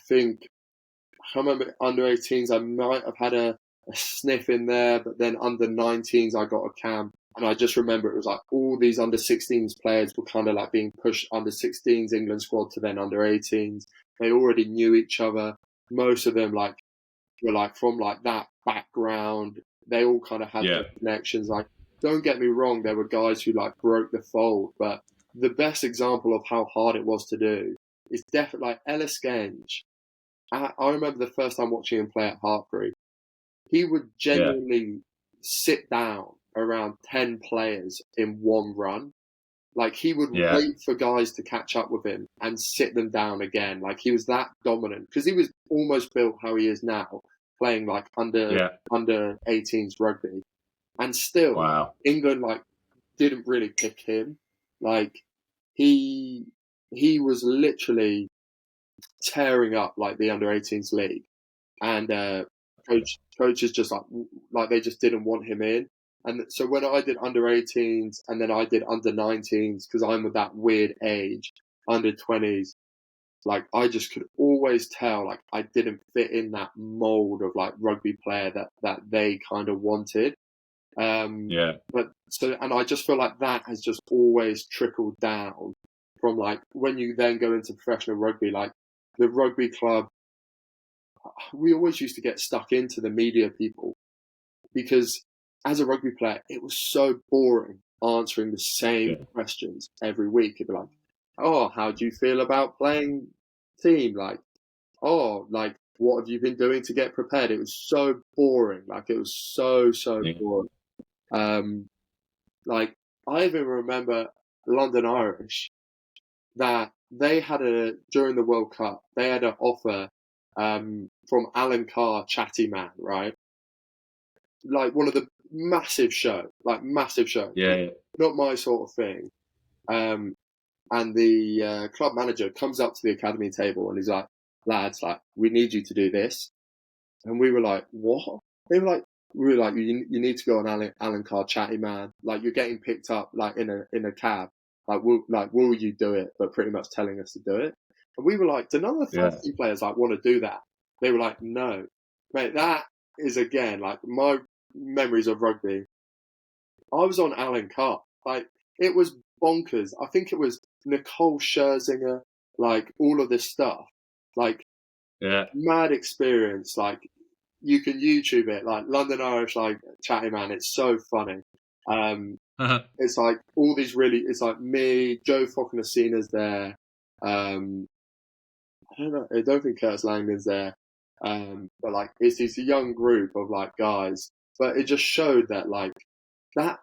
remember under 18s, I might have had a sniff in there, but then under 19s, I got a camp. And I just remember it was like all these under 16s players were kind of like being pushed under 16s England squad to then under 18s. They already knew each other. Most of them like were like from like that background. They all kind of had their connections. Like, don't get me wrong, there were guys who like broke the fold, but the best example of how hard it was to do is definitely like Ellis Genge. I remember the first time watching him play at Hartbury. He would genuinely sit down around 10 players in one run. Like he would wait for guys to catch up with him and sit them down again. Like he was that dominant because he was almost built how he is now, playing like under 18s rugby. And still, England like didn't really pick him. Like he was literally tearing up like the under 18s league, and coaches just like they just didn't want him in. And so when I did under 18s and then I did under 19s, because I'm at that weird age, under 20s, like I just could always tell like I didn't fit in that mold of like rugby player that they kind of wanted. But so, and I just feel like that has just always trickled down from like when you then go into professional rugby, like the rugby club, we always used to get stuck into the media people because as a rugby player, it was so boring answering the same questions every week. It'd be like, oh, how do you feel about playing team? Like, oh, like, what have you been doing to get prepared? It was so boring. Like, it was so boring. Like, I even remember London Irish that they had during the World Cup, they had an offer from Alan Carr, Chatty Man, right? Like one of the massive show. Yeah. Not my sort of thing. And the club manager comes up to the academy table and he's like, lads, like, we need you to do this. And we were like, what? We were like, you need to go on Alan Carr, Chatty Man. Like, you're getting picked up like in a cab. Will you do it? But pretty much telling us to do it. And we were like, do none of the fantasy players like want to do that? They were like, no, mate. That is again like my memories of rugby. I was on Alan Carr. Like, it was bonkers. I think it was Nicole Scherzinger. Like, all of this stuff. Like, mad experience. Like, you can YouTube it. Like, London Irish, like, Chatty Man. It's so funny. It's like all these it's like me, Joe Focanasina's there. I don't know. I don't think Curtis Langdon's there. But like, it's this young group of like guys. But it just showed that like, that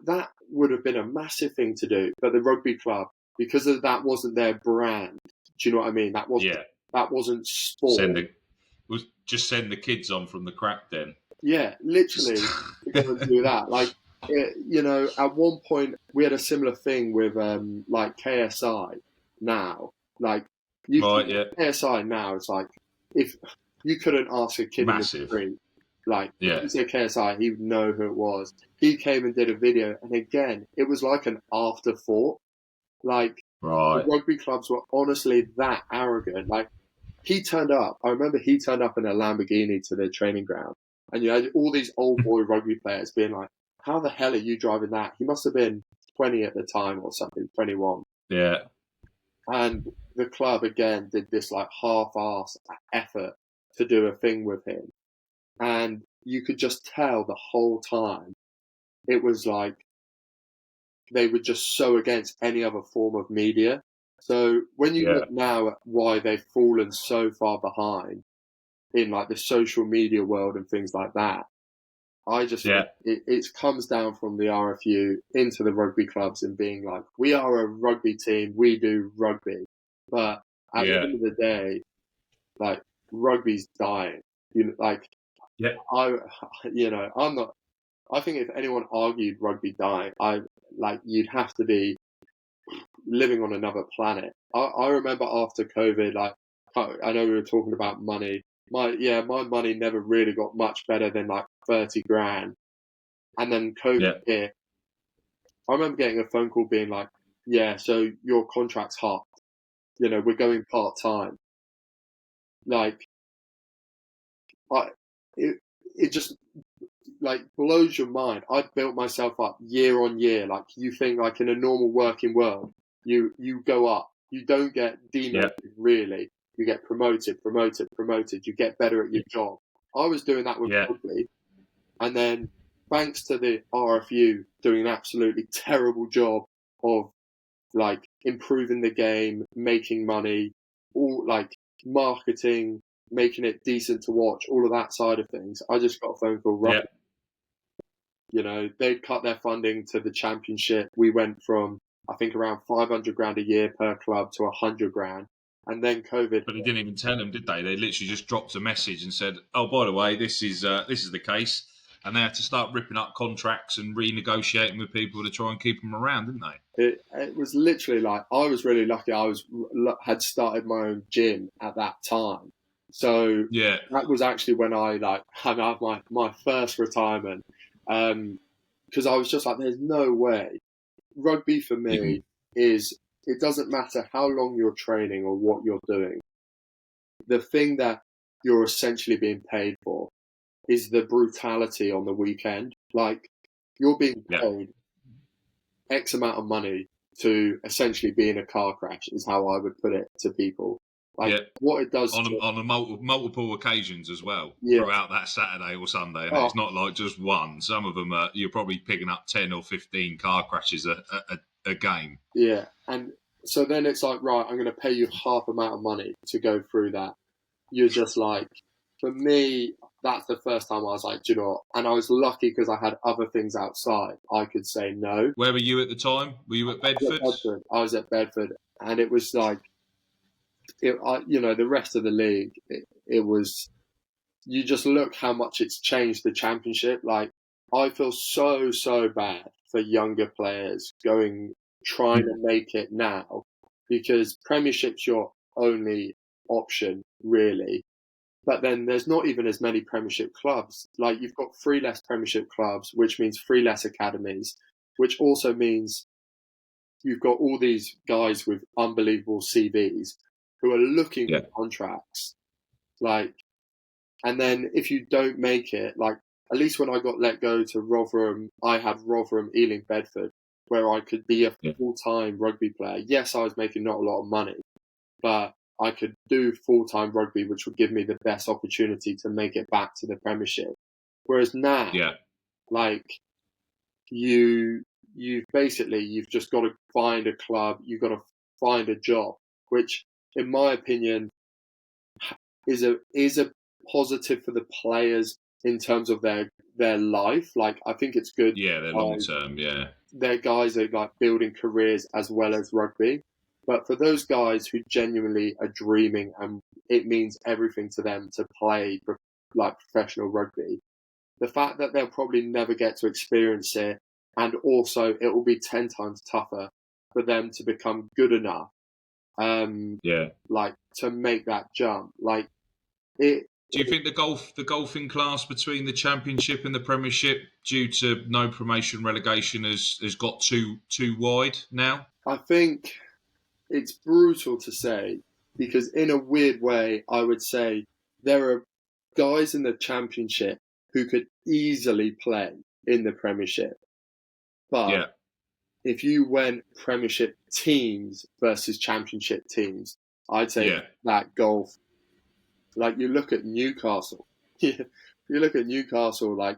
would have been a massive thing to do. But the rugby club, because of that wasn't their brand. Do you know what I mean? That wasn't sport. Just send the kids on from the crack then. Yeah, literally to go and do that. Like, at one point we had a similar thing with like KSI now. Like, KSI now, it's like if you couldn't ask a kid massive. in the street, like, if you say KSI, he would know who it was. He came and did a video, and again, it was like an afterthought. Like, the rugby clubs were honestly that arrogant. Like, he turned up. I remember he turned up in a Lamborghini to the training ground, and you had all these old boy rugby players being like, "How the hell are you driving that?" He must have been 20 at the time or something, 21. Yeah. And the club again did this like half-ass effort to do a thing with him. And you could just tell the whole time it was like they were just so against any other form of media. So when you look now at why they've fallen so far behind in like the social media world and things like that, I just think it comes down from the RFU into the rugby clubs and being like, we are a rugby team, we do rugby. But at the end of the day, like, rugby's dying. I'm not. I think if anyone argued rugby dying, you'd have to be living on another planet. I remember after COVID, like, I know we were talking about money. My money never really got much better than like 30 grand. And then COVID hit. I remember getting a phone call being like, yeah, so your contract's half. We're going part-time. Like, it just like blows your mind. I built myself up year on year. Like, you think like in a normal working world, you go up. You don't get demoted really. You get promoted. You get better at your job. I was doing that with rugby, and then thanks to the RFU doing an absolutely terrible job of like improving the game, making money, all like marketing, making it decent to watch, all of that side of things. I just got a phone call. They'd cut their funding to the championship. We went from, I think, around 500 grand a year per club to 100 grand. And then COVID. But they didn't even tell them, did they? They literally just dropped a message and said, "Oh, by the way, this is the case," and they had to start ripping up contracts and renegotiating with people to try and keep them around, didn't they? It was literally like, I was really lucky. I had started my own gym at that time, so that was actually when I like had my first retirement, because I was just like, "There's no way." Rugby for me is. It doesn't matter how long you're training or what you're doing. The thing that you're essentially being paid for is the brutality on the weekend. Like, you're being paid X amount of money to essentially be in a car crash, is how I would put it to people. Like what it does on multiple occasions as well throughout that Saturday or Sunday. And it's not like just one. Some of them you're probably picking up 10 or 15 car crashes a game. Yeah, and so then it's like, right, I'm going to pay you half amount of money to go through that. You're just like, for me, that's the first time I was like, do you know what? And I was lucky because I had other things outside. I could say no. Where were you at the time? Were you at Bedford? I was at Bedford, and it was like, the rest of the league, it was, you just look how much it's changed the Championship. Like, I feel so bad for younger players trying to make it now, because Premiership's your only option, really. But then there's not even as many Premiership clubs. Like, you've got 3 less Premiership clubs, which means 3 less academies, which also means you've got all these guys with unbelievable CVs who are looking for contracts. Like, and then if you don't make it, like, at least when I got let go to Rotherham, I had Rotherham, Ealing, Bedford, where I could be a full-time rugby player. Yes, I was making not a lot of money, but I could do full-time rugby, which would give me the best opportunity to make it back to the Premiership. Whereas now, like, you've just got to find a club, you've got to find a job, which, in my opinion, is a positive for the players in terms of their life. Like, I think it's good. Yeah, they're long term. Yeah, their guys are like building careers as well as rugby. But for those guys who genuinely are dreaming and it means everything to them to play like professional rugby, the fact that they'll probably never get to experience it, and also it will be 10 times tougher for them to become good enough, like, to make that jump. Like, it. Do you think the golfing class between the Championship and the Premiership, due to no promotion relegation, has got too wide now? I think it's brutal to say, because in a weird way, I would say there are guys in the Championship who could easily play in the Premiership. But if you went Premiership teams versus Championship teams, I'd say that golf. Like, you look at Newcastle. You look at Newcastle, like,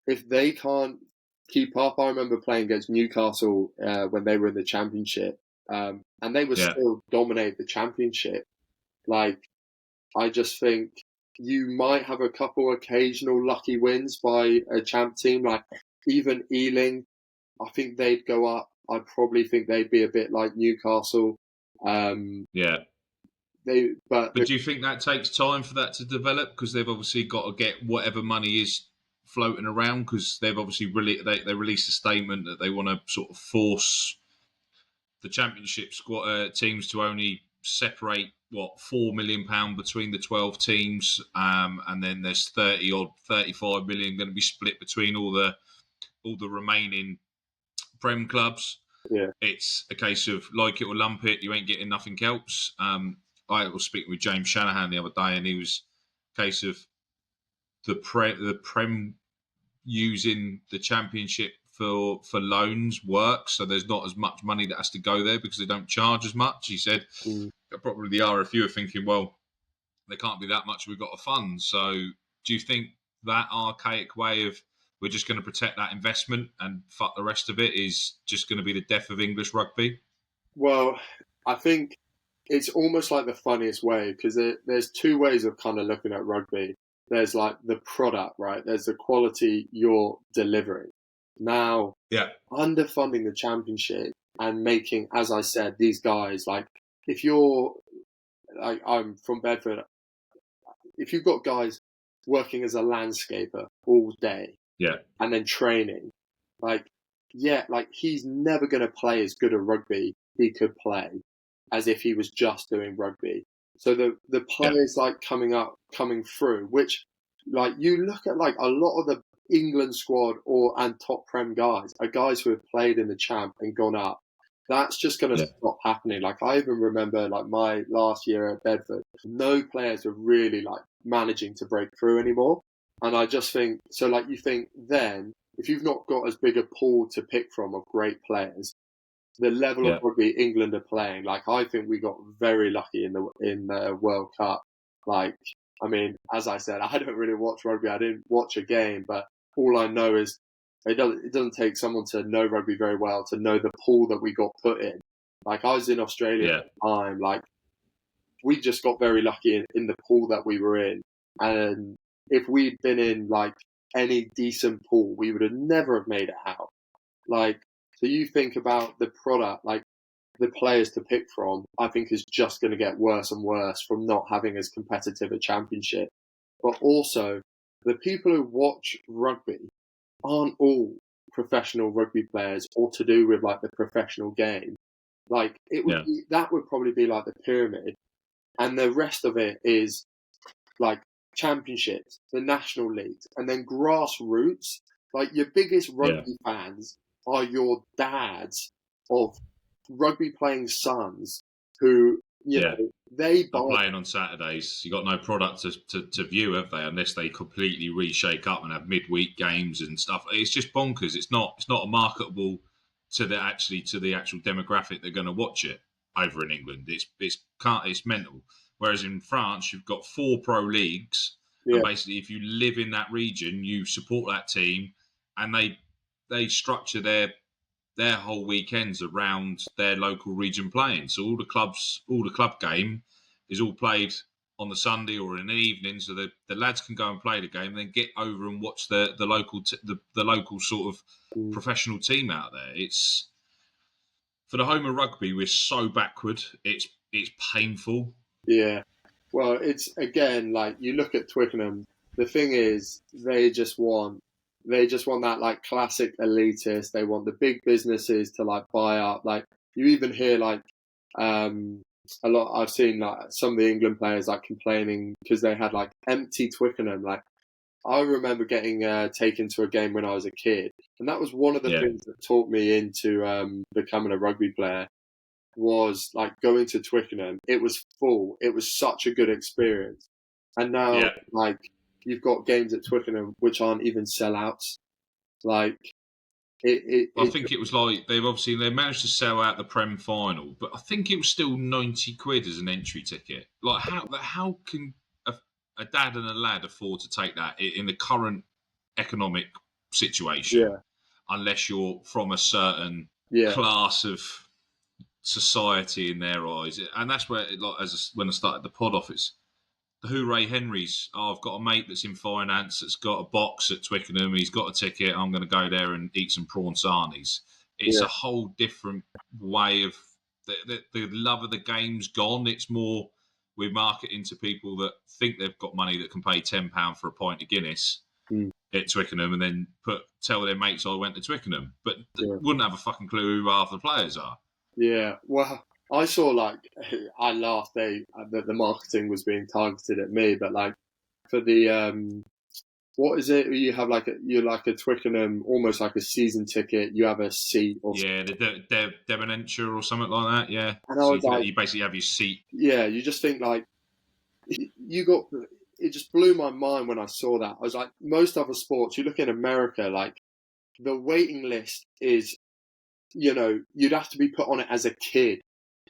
if they can't keep up. I remember playing against Newcastle when they were in the Championship, and they would still dominate the Championship. Like, I just think you might have a couple occasional lucky wins by a champ team. Like, even Ealing, I think they'd go up. I probably think they'd be a bit like Newcastle. But do you think that takes time for that to develop? Because they've obviously got to get whatever money is floating around, because they've obviously they released a statement that they want to sort of force the Championship squad teams to only separate £4 million between the 12 teams, and then there's 35 million going to be split between all the remaining Prem clubs. It's a case of like it or lump it. You ain't getting nothing else. I was speaking with James Shanahan the other day, and he was a case of the Prem using the Championship for loans works, so there's not as much money that has to go there because they don't charge as much. He said probably the RFU are thinking, well, there can't be that much we've got to fund. So do you think that archaic way of we're just going to protect that investment and fuck the rest of it is just going to be the death of English rugby? Well, I think it's almost like the funniest way, because there's 2 ways of kind of looking at rugby. There's like the product, right? There's the quality you're delivering. Now, underfunding the Championship and making, as I said, these guys, like, if you're, like, I'm from Bedford, if you've got guys working as a landscaper all day, and then training, like, he's never going to play as good a rugby he could play as if he was just doing rugby. So the players like coming through, which, like, you look at, like, a lot of the England squad and top Prem guys are guys who have played in the Champ and gone up. That's just going to stop happening. Like, I even remember, like, my last year at Bedford, no players were really, like, managing to break through anymore. And I just think, so, like, you think then, if you've not got as big a pool to pick from of great players, the level Yeah. of rugby England are playing, like I think we got very lucky in the World Cup. Like, I mean, as I said, I don't really watch rugby. I didn't watch a game, but all I know is it doesn't take someone to know rugby very well to know the pool that we got put in. Like, I was in Australia at the time. Like, we just got very lucky in the pool that we were in. And if we'd been in like any decent pool, we would have never have made it out. Like, so you think about the product, like the players to pick from, I think is just going to get worse and worse from not having as competitive a championship. But also, the people who watch rugby aren't all professional rugby players or to do with like the professional game. Like that would probably be like the pyramid, and the rest of it is like championships, the national leagues, and then grassroots. Like your biggest rugby fans are your dads of rugby playing sons who, you know, they are playing on Saturdays. You got no product to view, have they? Unless they completely reshake up and have midweek games and stuff. It's just bonkers. It's not a marketable to the actual demographic they're going to watch it over in England. It's mental. Whereas in France, you've got 4 pro leagues, and basically, if you live in that region, you support that team, and they structure their whole weekends around their local region playing. So all the club game is all played on the Sunday or in the evening, so the lads can go and play the game, and then get over and watch the local sort of professional team out there. It's for the home of rugby, we're so backward. It's painful. Yeah. Well, it's again like you look at Twickenham. The thing is, they just want that like classic elitist. They want the big businesses to like buy up. Like you even hear like a lot. I've seen like some of the England players like complaining because they had like empty Twickenham. Like I remember getting taken to a game when I was a kid, and that was one of the things that taught me into becoming a rugby player. Was like going to Twickenham. It was full. It was such a good experience. And now, like, you've got games at Twickenham which aren't even sellouts. Like, I think it was like they managed to sell out the Prem final, but I think it was still 90 quid as an entry ticket. Like, how can a dad and a lad afford to take that in the current economic situation? Unless you're from a certain class of society in their eyes, and that's where, when I started the pod office, the Hooray Henrys. Oh, I've got a mate that's in finance that's got a box at Twickenham. He's got a ticket. I'm going to go there and eat some prawn sarnies. It's a whole different way of the love of the game's gone. It's more we're marketing to people that think they've got money that can pay £10 for a pint of Guinness at Twickenham, and then tell their mates I went to Twickenham, but wouldn't have a fucking clue who half the players are. Yeah, well, I saw like I laughed that the marketing was being targeted at me, but like for the what is it? You have like a Twickenham, almost like a season ticket. You have a seat, or the Debenture or something like that. Yeah, and I was like, you basically have your seat. Yeah, you just think like you got. It just blew my mind when I saw that. I was like, most other sports, you look in America, like the waiting list is. You know, you'd have to be put on it as a kid,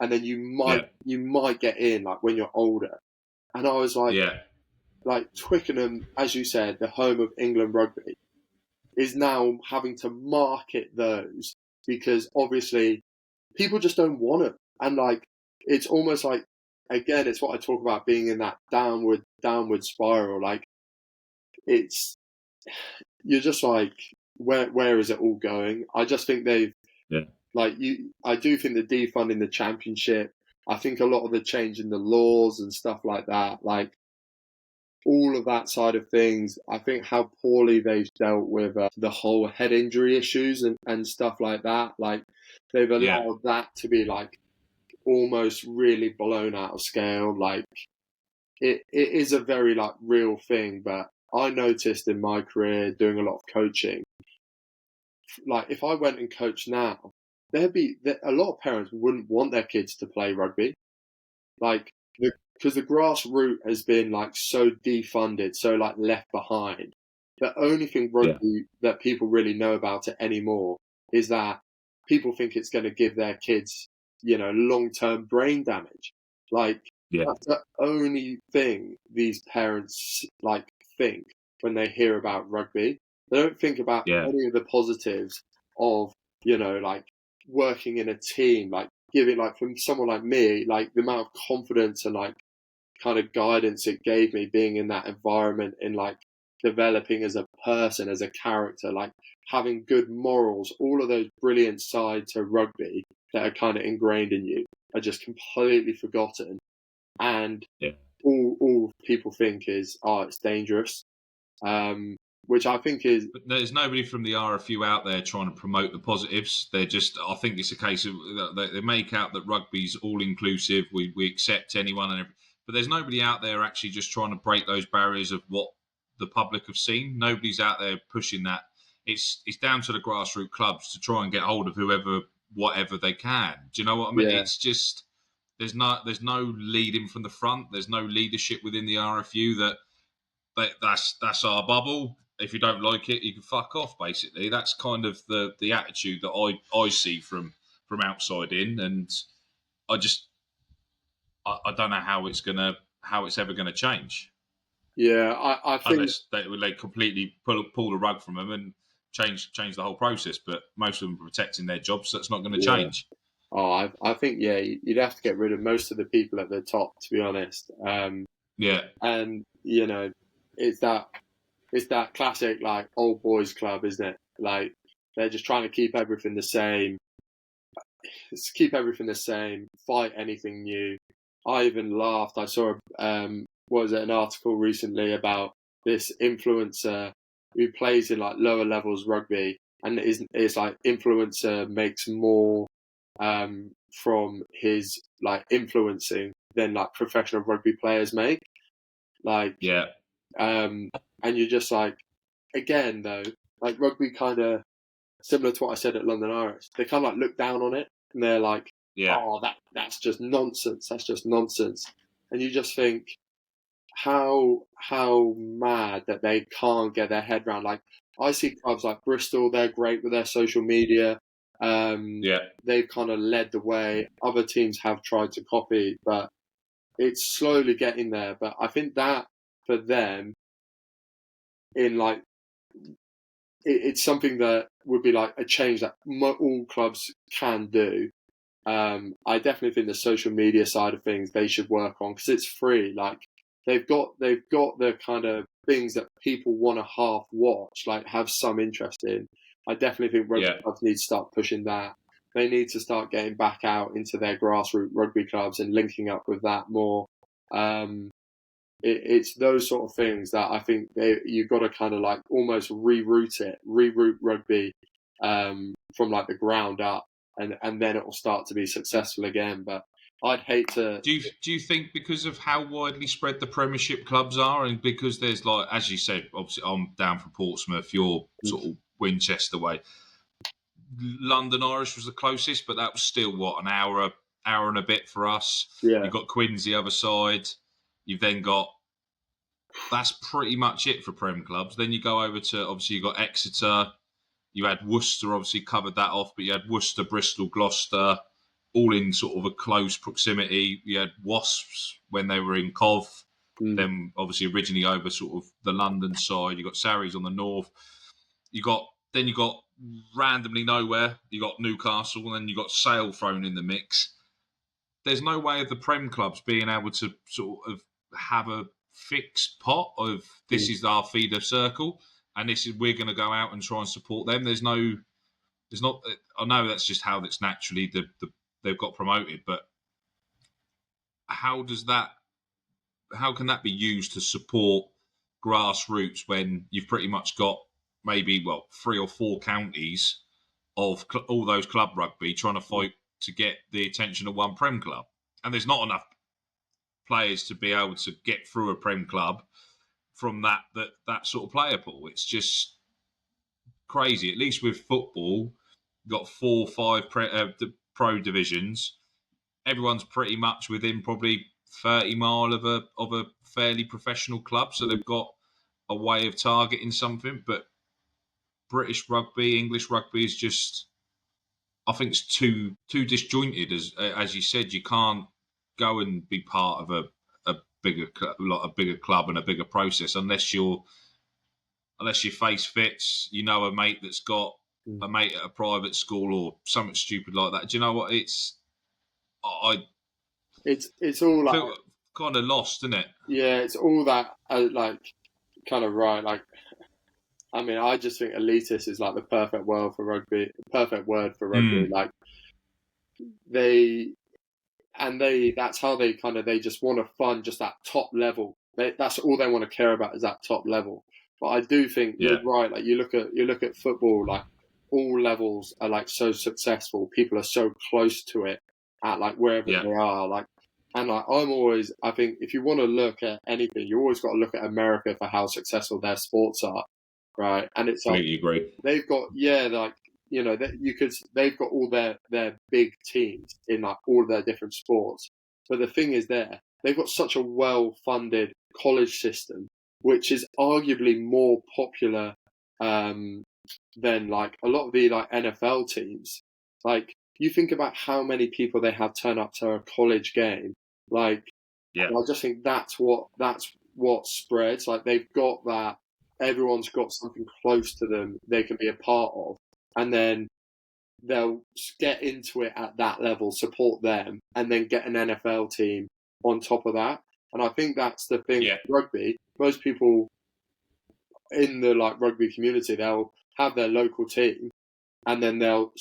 and then you might get in like when you're older. And I was like, like Twickenham, as you said, the home of England rugby, is now having to market those because obviously people just don't want it. And like, it's almost like, again, it's what I talk about being in that downward spiral. Like, you're just like, where is it all going? I just think they've. I do think the defunding the championship, I think a lot of the change in the laws and stuff like that, like all of that side of things, I think how poorly they've dealt with the whole head injury issues and stuff like that. Like they've allowed that to be like almost really blown out of scale. Like it is a very like real thing, but I noticed in my career doing a lot of coaching, like if I went and coached now, there'd be a lot of parents wouldn't want their kids to play rugby, like because the grassroots has been like so defunded, so like left behind. The only thing rugby that people really know about it anymore is that people think it's going to give their kids, long-term brain damage. Like, that's the only thing these parents think when they hear about rugby. They don't think about any of the positives of, working in a team, giving, from someone like me, the amount of confidence and kind of guidance it gave me being in that environment, in developing as a person, as a character, having good morals. All of those brilliant sides to rugby that are kind of ingrained in you are just completely forgotten. And all people think is, it's dangerous, which I think is... But there's nobody from the RFU out there trying to promote the positives. They're just, I think it's a case of, they make out that rugby's all-inclusive, we accept anyone and everything. But there's nobody out there actually just trying to break those barriers of what the public have seen. Nobody's out there pushing that. It's down to the grassroots clubs to try and get hold of whatever they can. Do you know what I mean? Yeah. It's just, there's no leading from the front. There's no leadership within the RFU that's our bubble. If you don't like it, you can fuck off. Basically, that's kind of the attitude that I see from outside in, and I I don't know how it's ever gonna change. Yeah, I think unless they completely pull the rug from them and change the whole process. But most of them are protecting their jobs, so that's not going to change. Oh, I think you'd have to get rid of most of the people at the top, to be honest. Yeah, and it's that classic old boys club, isn't it? They're just trying to keep everything the same. Fight anything new. I even laughed. I saw an article recently about this influencer who plays in lower levels rugby, and is influencer makes more from his influencing than professional rugby players make. And you're just again though, rugby kind of similar to what I said at London Irish. They kind of look down on it, and they're oh, that's just nonsense. That's just nonsense. And you just think how mad that they can't get their head around. I see clubs like Bristol, they're great with their social media. They've kind of led the way. Other teams have tried to copy, but it's slowly getting there. But I think that for them, it's something that would be a change that all clubs can do. I definitely think the social media side of things they should work on, because it's free. They've got the kind of things that people want to half watch, have some interest in. I definitely think rugby clubs need to start pushing that. They need to start getting back out into their grassroots rugby clubs and linking up with that more. It's those sort of things that I think you've got to kind of almost reroute rugby from the ground up, and then it will start to be successful again. But I'd hate to. Do you think because of how widely spread the Premiership clubs are, and because there's as you said, obviously I'm down from Portsmouth, you're sort of Winchester way. London Irish was the closest, but that was still an hour and a bit for us. Yeah. You've got Quins the other side. You've then got. That's pretty much it for Prem clubs. Then you go over to, obviously you got Exeter. You had Worcester, obviously covered that off, but you had Worcester, Bristol, Gloucester, all in sort of a close proximity. You had Wasps when they were in Cov. Then obviously originally over sort of the London side. You got Sarries on the north. You got randomly nowhere. You got Newcastle, and then you got Sale thrown in the mix. There's no way of the Prem clubs being able to sort of have a fixed pot of this is our feeder circle, and we're going to go out and try and support them. There's not. I know that's just how that's naturally they've got promoted, but how can that be used to support grassroots when you've pretty much got maybe 3 or 4 counties of all those club rugby trying to fight to get the attention of one Prem club, and there's not enough players to be able to get through a Prem club from that sort of player pool. It's just crazy. At least with football, you've got 4 or 5 pro divisions. Everyone's pretty much within probably 30 mile of a fairly professional club, so they've got a way of targeting something. But British rugby, English rugby is just, I think it's too disjointed. As you said, you can't go and be part of a bigger club and a bigger process unless your face fits. You know, a mate that's got a mate at a private school or something stupid like that. Do you know what? I It's all like, feel kind of lost, isn't it? yeah, it's all that like kind of right. Like, I mean, I just think elitist is like the perfect word for rugby. Mm. Like that's how they just want to fund just that top level. That's all they want to care about is that top level. But I do think you're right. Like you look at football, like all levels are like so successful. People are so close to it at like wherever they are. Like, and like I think if you want to look at anything, you always got to look at America for how successful their sports are, right? And it's like Completely agree. they've got like they've got all their big teams in like all of their different sports. But the thing is, they've got such a well-funded college system, which is arguably more popular than like a lot of the like NFL teams. Like you think about how many people they have turn up to a college game. Like I just think that's what spreads. Like they've got that. Everyone's got something close to them they can be a part of, and then they'll get into it at that level, support them, and then get an NFL team on top of that. And I think that's the thing with rugby. Most people in the like rugby community, they'll have their local team, and then they'll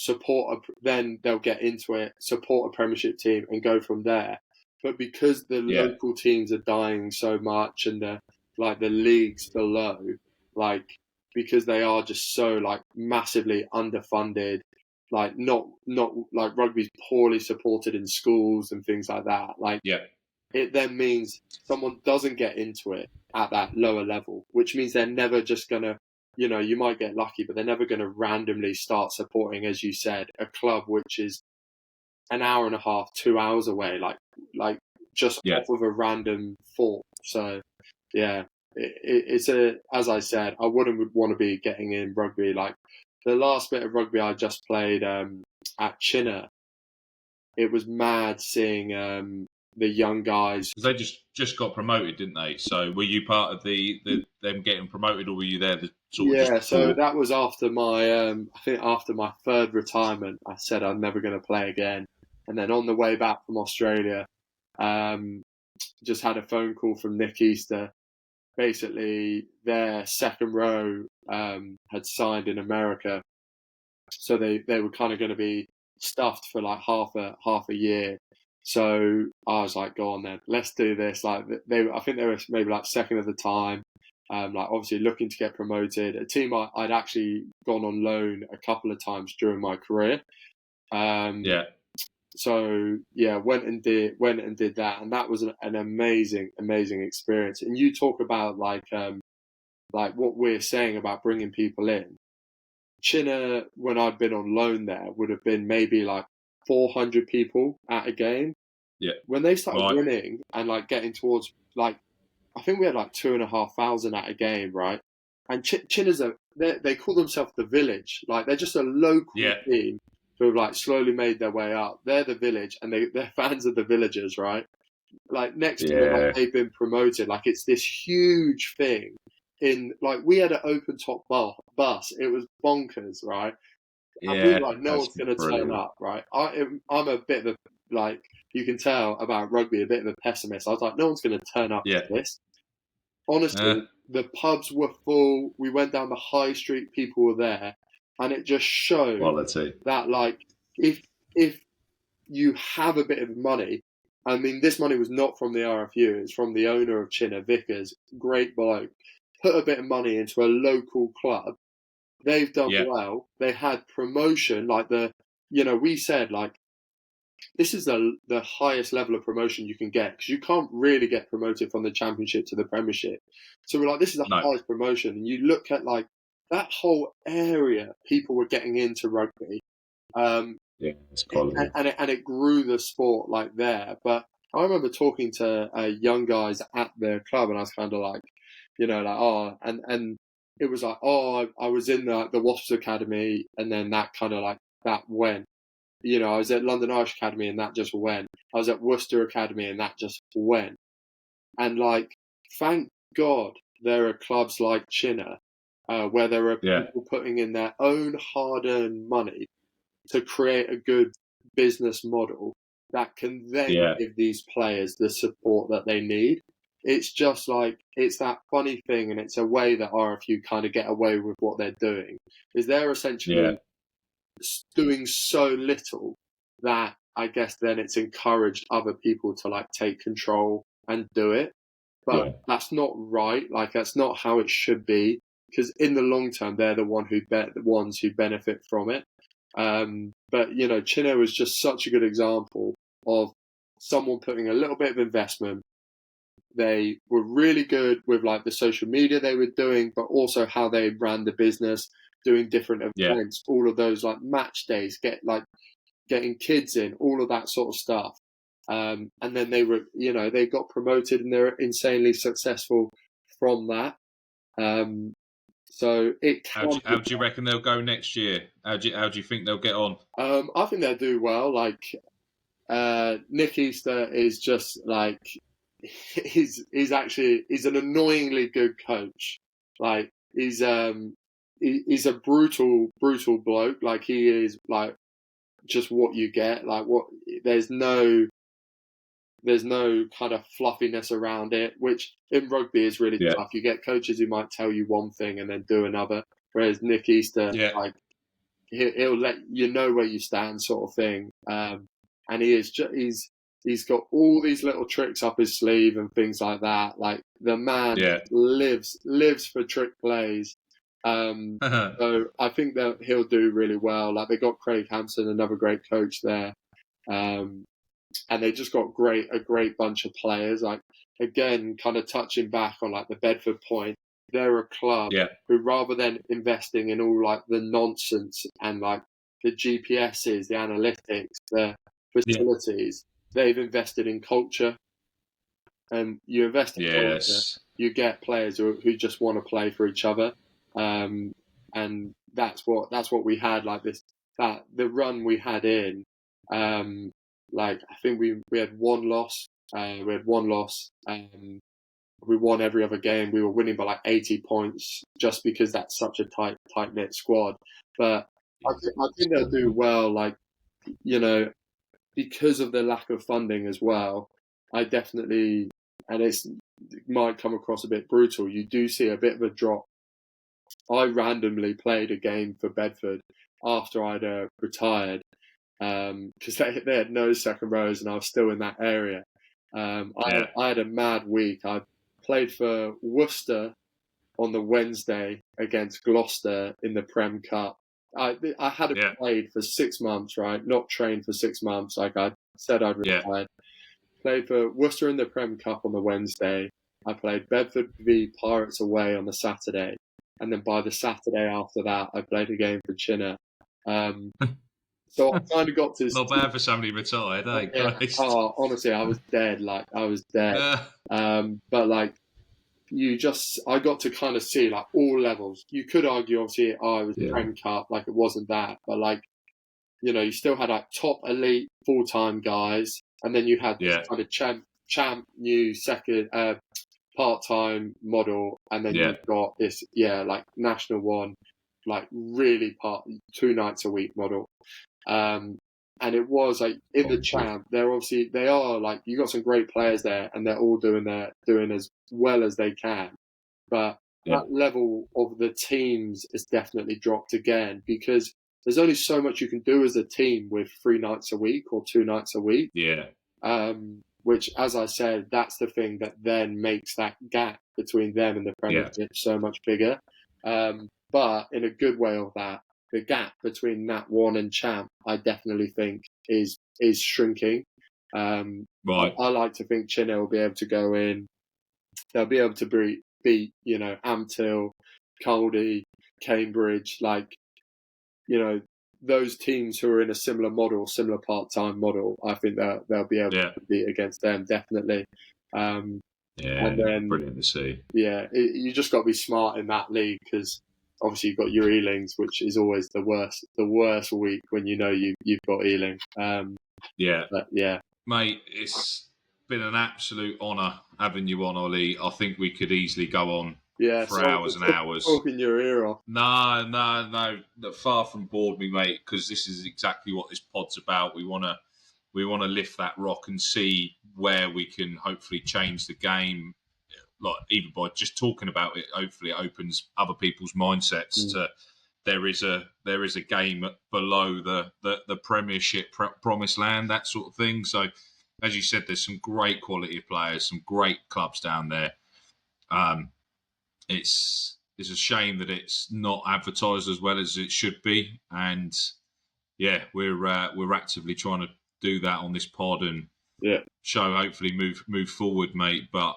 then they'll get into it, support a Premiership team, and go from there. But because the local teams are dying so much, and the leagues below, like because they are just so like massively underfunded, like not like rugby's poorly supported in schools and things like that. Like it then means someone doesn't get into it at that lower level, which means they're never just gonna, you might get lucky, but they're never going to randomly start supporting, as you said, a club which is an hour and a half, 2 hours away, like just off of a random thought. So, yeah, it's as I said, I wouldn't want to be getting in rugby. Like the last bit of rugby I just played at Chinner, it was mad seeing the young guys. They just got promoted, didn't they? So were you part of them getting promoted, or were you there So that was after my I think after my third retirement. I said I'm never going to play again, and then on the way back from Australia, just had a phone call from Nick Easter. Basically, their second row had signed in America, so they were kind of going to be stuffed for like half a year. So I was like, go on then, let's do this. Like I think they were maybe like second at the time. Like obviously looking to get promoted. A team I'd actually gone on loan a couple of times during my career. So yeah, went and did that, and that was an amazing experience. And you talk about like what we're saying about bringing people in. Chinner, when I'd been on loan there, would have been maybe like 400 people at a game. Yeah. When they started winning and like getting towards like, I think we had like 2,500 at a game, right? And Chinner's they call themselves the Village. Like they're just a local team who have like slowly made their way up. They're the Village, and they're fans of the Villagers, right? Like next to them, like, they've been promoted. Like it's this huge thing. In like we had an open top bus. It was bonkers, right? And we were like, no one's going to turn up, right? I'm a bit of a, like, you can tell about rugby, a bit of a pessimist. I was like, no one's going to turn up to this. Honestly, the pubs were full. We went down the high street, people were there. And it just showed that, like, if you have a bit of money, I mean, this money was not from the RFU, it's from the owner of Chinner, Vickers, great bloke. Put a bit of money into a local club. They've done well. They had promotion, like we said, like, this is the highest level of promotion you can get, because you can't really get promoted from the Championship to the Premiership. So we're like, this is the highest promotion. And you look at like that whole area, people were getting into rugby. It's quality. And it grew the sport like there. But I remember talking to young guys at the club, and I was kind of like, and it was like, I was in the Wasps Academy, and then that kind of like that went. I was at London Irish Academy and that just went. I was at Worcester Academy and that just went. And like, thank God there are clubs like Chinner, where there are people putting in their own hard-earned money to create a good business model that can then give these players the support that they need. It's just like, it's that funny thing, and it's a way that RFU kind of get away with what they're doing, is they're essentially doing so little that I guess then it's encouraged other people to like take control and do it. But that's not right. Like, that's not how it should be, because in the long term, they're the ones who benefit from it. But Chinner was just such a good example of someone putting a little bit of investment. They were really good with like the social media they were doing, but also how they ran the business, doing different events, all of those like match days, getting kids in, all of that sort of stuff. And then they were, they got promoted and they're insanely successful from that. So it. How do you reckon they'll go next year? How do you think they'll get on? I think they'll do well. Like, Nick Easter is just like, he's an annoyingly good coach. Like, he's a brutal bloke. Like, he is like just what you get. Like, there's no kind of fluffiness around it, which in rugby is really tough. You get coaches who might tell you one thing and then do another, whereas Nick Easter, like, he'll let you know where you stand, sort of thing. And he's got all these little tricks up his sleeve and things like that. Like, the man lives for trick plays. So I think that he'll do really well. Like, they got Craig Hampson, another great coach there. And they just got a great bunch of players. Like, again, kind of touching back on like the Bedford point, they're a club who, rather than investing in all like the nonsense and like the GPSs, the analytics, the facilities, they've invested in culture. And you invest in culture, you get players who just want to play for each other. And that's what we had, like the run we had in. Like, I think we had one loss. We won every other game. We were winning by like 80 points just because that's such a tight-knit squad. But I think they'll do well, like, because of the lack of funding as well. I definitely, and it might come across a bit brutal, you do see a bit of a drop. I randomly played a game for Bedford after I'd retired, because they had no second rows and I was still in that area. I had a mad week. I played for Worcester on the Wednesday against Gloucester in the Prem Cup. I hadn't played for 6 months, right? Not trained for 6 months, like I said I'd retired. Played for Worcester in the Prem Cup on the Wednesday. I played Bedford v Pirates away on the Saturday. And then by the Saturday after that, I played a game for Chinner. So I kind of got to... Not bad for somebody retired, eh? Oh, honestly, I was dead. Like, I was dead. But like, I got to kind of see like all levels. You could argue, obviously, it was Prem Cup, like it wasn't that. But like, you still had like top elite full-time guys. And then you had this kind of champ new second part-time model. And then you've got this, like national one, like really 2 nights a week model. And it was like in the champ, they are like, you got some great players there and they're all doing as well as they can. But that level of the teams is definitely dropped again, because there's only so much you can do as a team with 3 nights a week or 2 nights a week. Which, as I said, that's the thing that then makes that gap between them and the Premiership so much bigger. But in a good way of that, the gap between Nat 1 and Champ, I definitely think is shrinking. I like to think Chinner will be able to go in. They'll be able to beat Amtil, Caldy, Cambridge, like, those teams who are in a similar part-time model. I think that they'll be able to compete against them, definitely. And then, brilliant to see. You just got to be smart in that league, because obviously you've got your Ealings, which is always the worst week when you know you've got Ealing. But yeah, mate, it's been an absolute honour having you on, Ollie. I think we could easily go on for hours and hours. Talking your ear off. No, far from bored me, mate, because this is exactly what this pod's about. We want to lift that rock and see where we can hopefully change the game. Like, even by just talking about it, hopefully it opens other people's mindsets to there is a game below the Premiership promised land, that sort of thing. So, as you said, there's some great quality of players, some great clubs down there. It's a shame that it's not advertised as well as it should be, and yeah, we're actively trying to do that on this pod and show, hopefully move forward, mate. But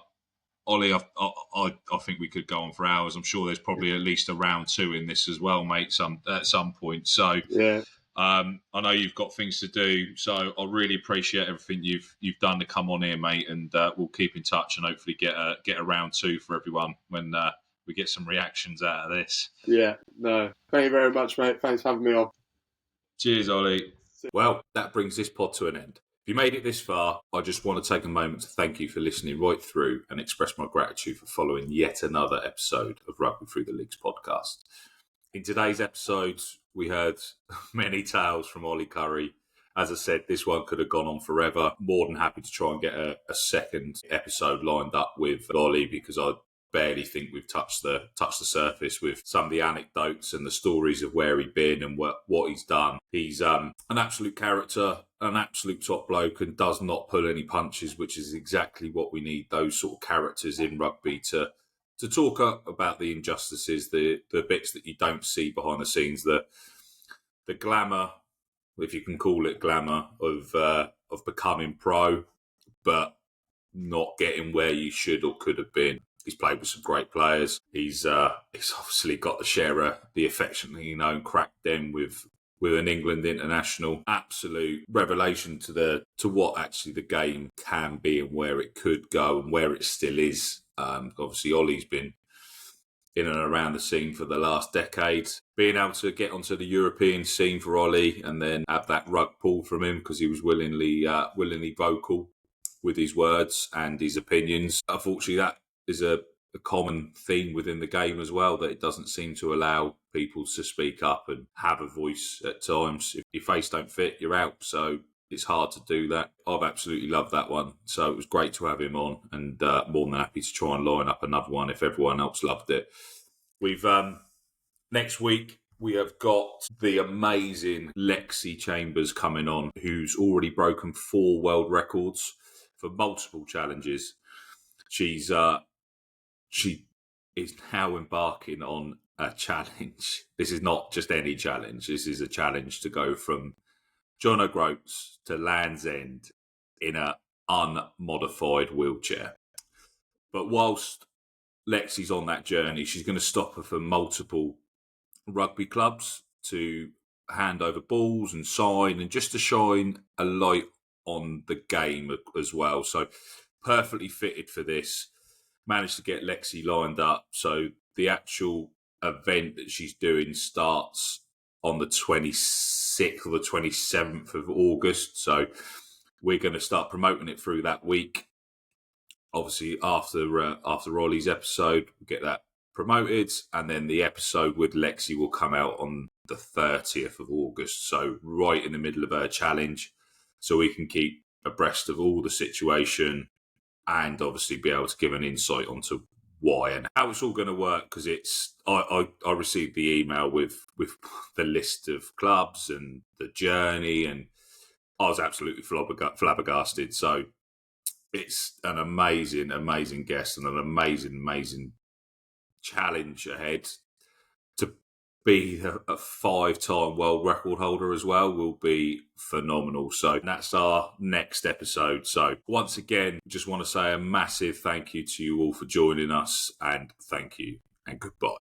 Ollie, I think we could go on for hours. I'm sure there's probably at least a round 2 in this as well, mate. At some point. So yeah. I know you've got things to do, so I really appreciate everything you've done to come on here, mate. And we'll keep in touch and hopefully get a round 2 for everyone when we get some reactions out of this. Yeah, no, thank you very much, mate. Thanks for having me on. Cheers, Ollie. Well, that brings this pod to an end. If you made it this far, I just want to take a moment to thank you for listening right through and express my gratitude for following yet another episode of Rugby Through the Leagues podcast. In today's episode, we heard many tales from Oli Curry. As I said, this one could have gone on forever. More than happy to try and get a second episode lined up with Oli, because I barely think we've touched the surface with some of the anecdotes and the stories of where he's been and what he's done. He's an absolute character, an absolute top bloke, and does not pull any punches, which is exactly what we need, those sort of characters in rugby to talk about the injustices, the bits that you don't see behind the scenes, the glamour, if you can call it glamour, of becoming pro, but not getting where you should or could have been. He's played with some great players. He's obviously got to share the affectionately known crack den with an England international. Absolute revelation to what actually the game can be and where it could go and where it still is. Obviously, Ollie's been in and around the scene for the last decade. Being able to get onto the European scene for Ollie and then have that rug pulled from him because he was willingly vocal with his words and his opinions. Unfortunately, that is a common theme within the game as well, that it doesn't seem to allow people to speak up and have a voice at times. If your face don't fit, you're out. So it's hard to do that. I've absolutely loved that one. So it was great to have him on, and more than happy to try and line up another one if everyone else loved it. We've next week we have got the amazing Lexi Chambers coming on, who's already broken 4 world records for multiple challenges. She is now embarking on a challenge. This is not just any challenge. This is a challenge to go from John O'Groats to Land's End in an unmodified wheelchair. But whilst Lexi's on that journey, she's going to stop her for multiple rugby clubs to hand over balls and sign, and just to shine a light on the game as well. So perfectly fitted for this. Managed to get Lexi lined up. So the actual event that she's doing starts on the 26th or the 27th of August. So we're going to start promoting it through that week. Obviously, after Ollie's episode, we'll get that promoted, and then the episode with Lexi will come out on the 30th of August. So right in the middle of her challenge, so we can keep abreast of all the situation and obviously be able to give an insight onto why and how it's all going to work. Because I received the email with the list of clubs and the journey, and I was absolutely flabbergasted. So it's an amazing, amazing guest and an amazing, amazing challenge ahead. To be a 5-time world record holder as well will be phenomenal. So that's our next episode. So once again, just want to say a massive thank you to you all for joining us, and thank you and goodbye.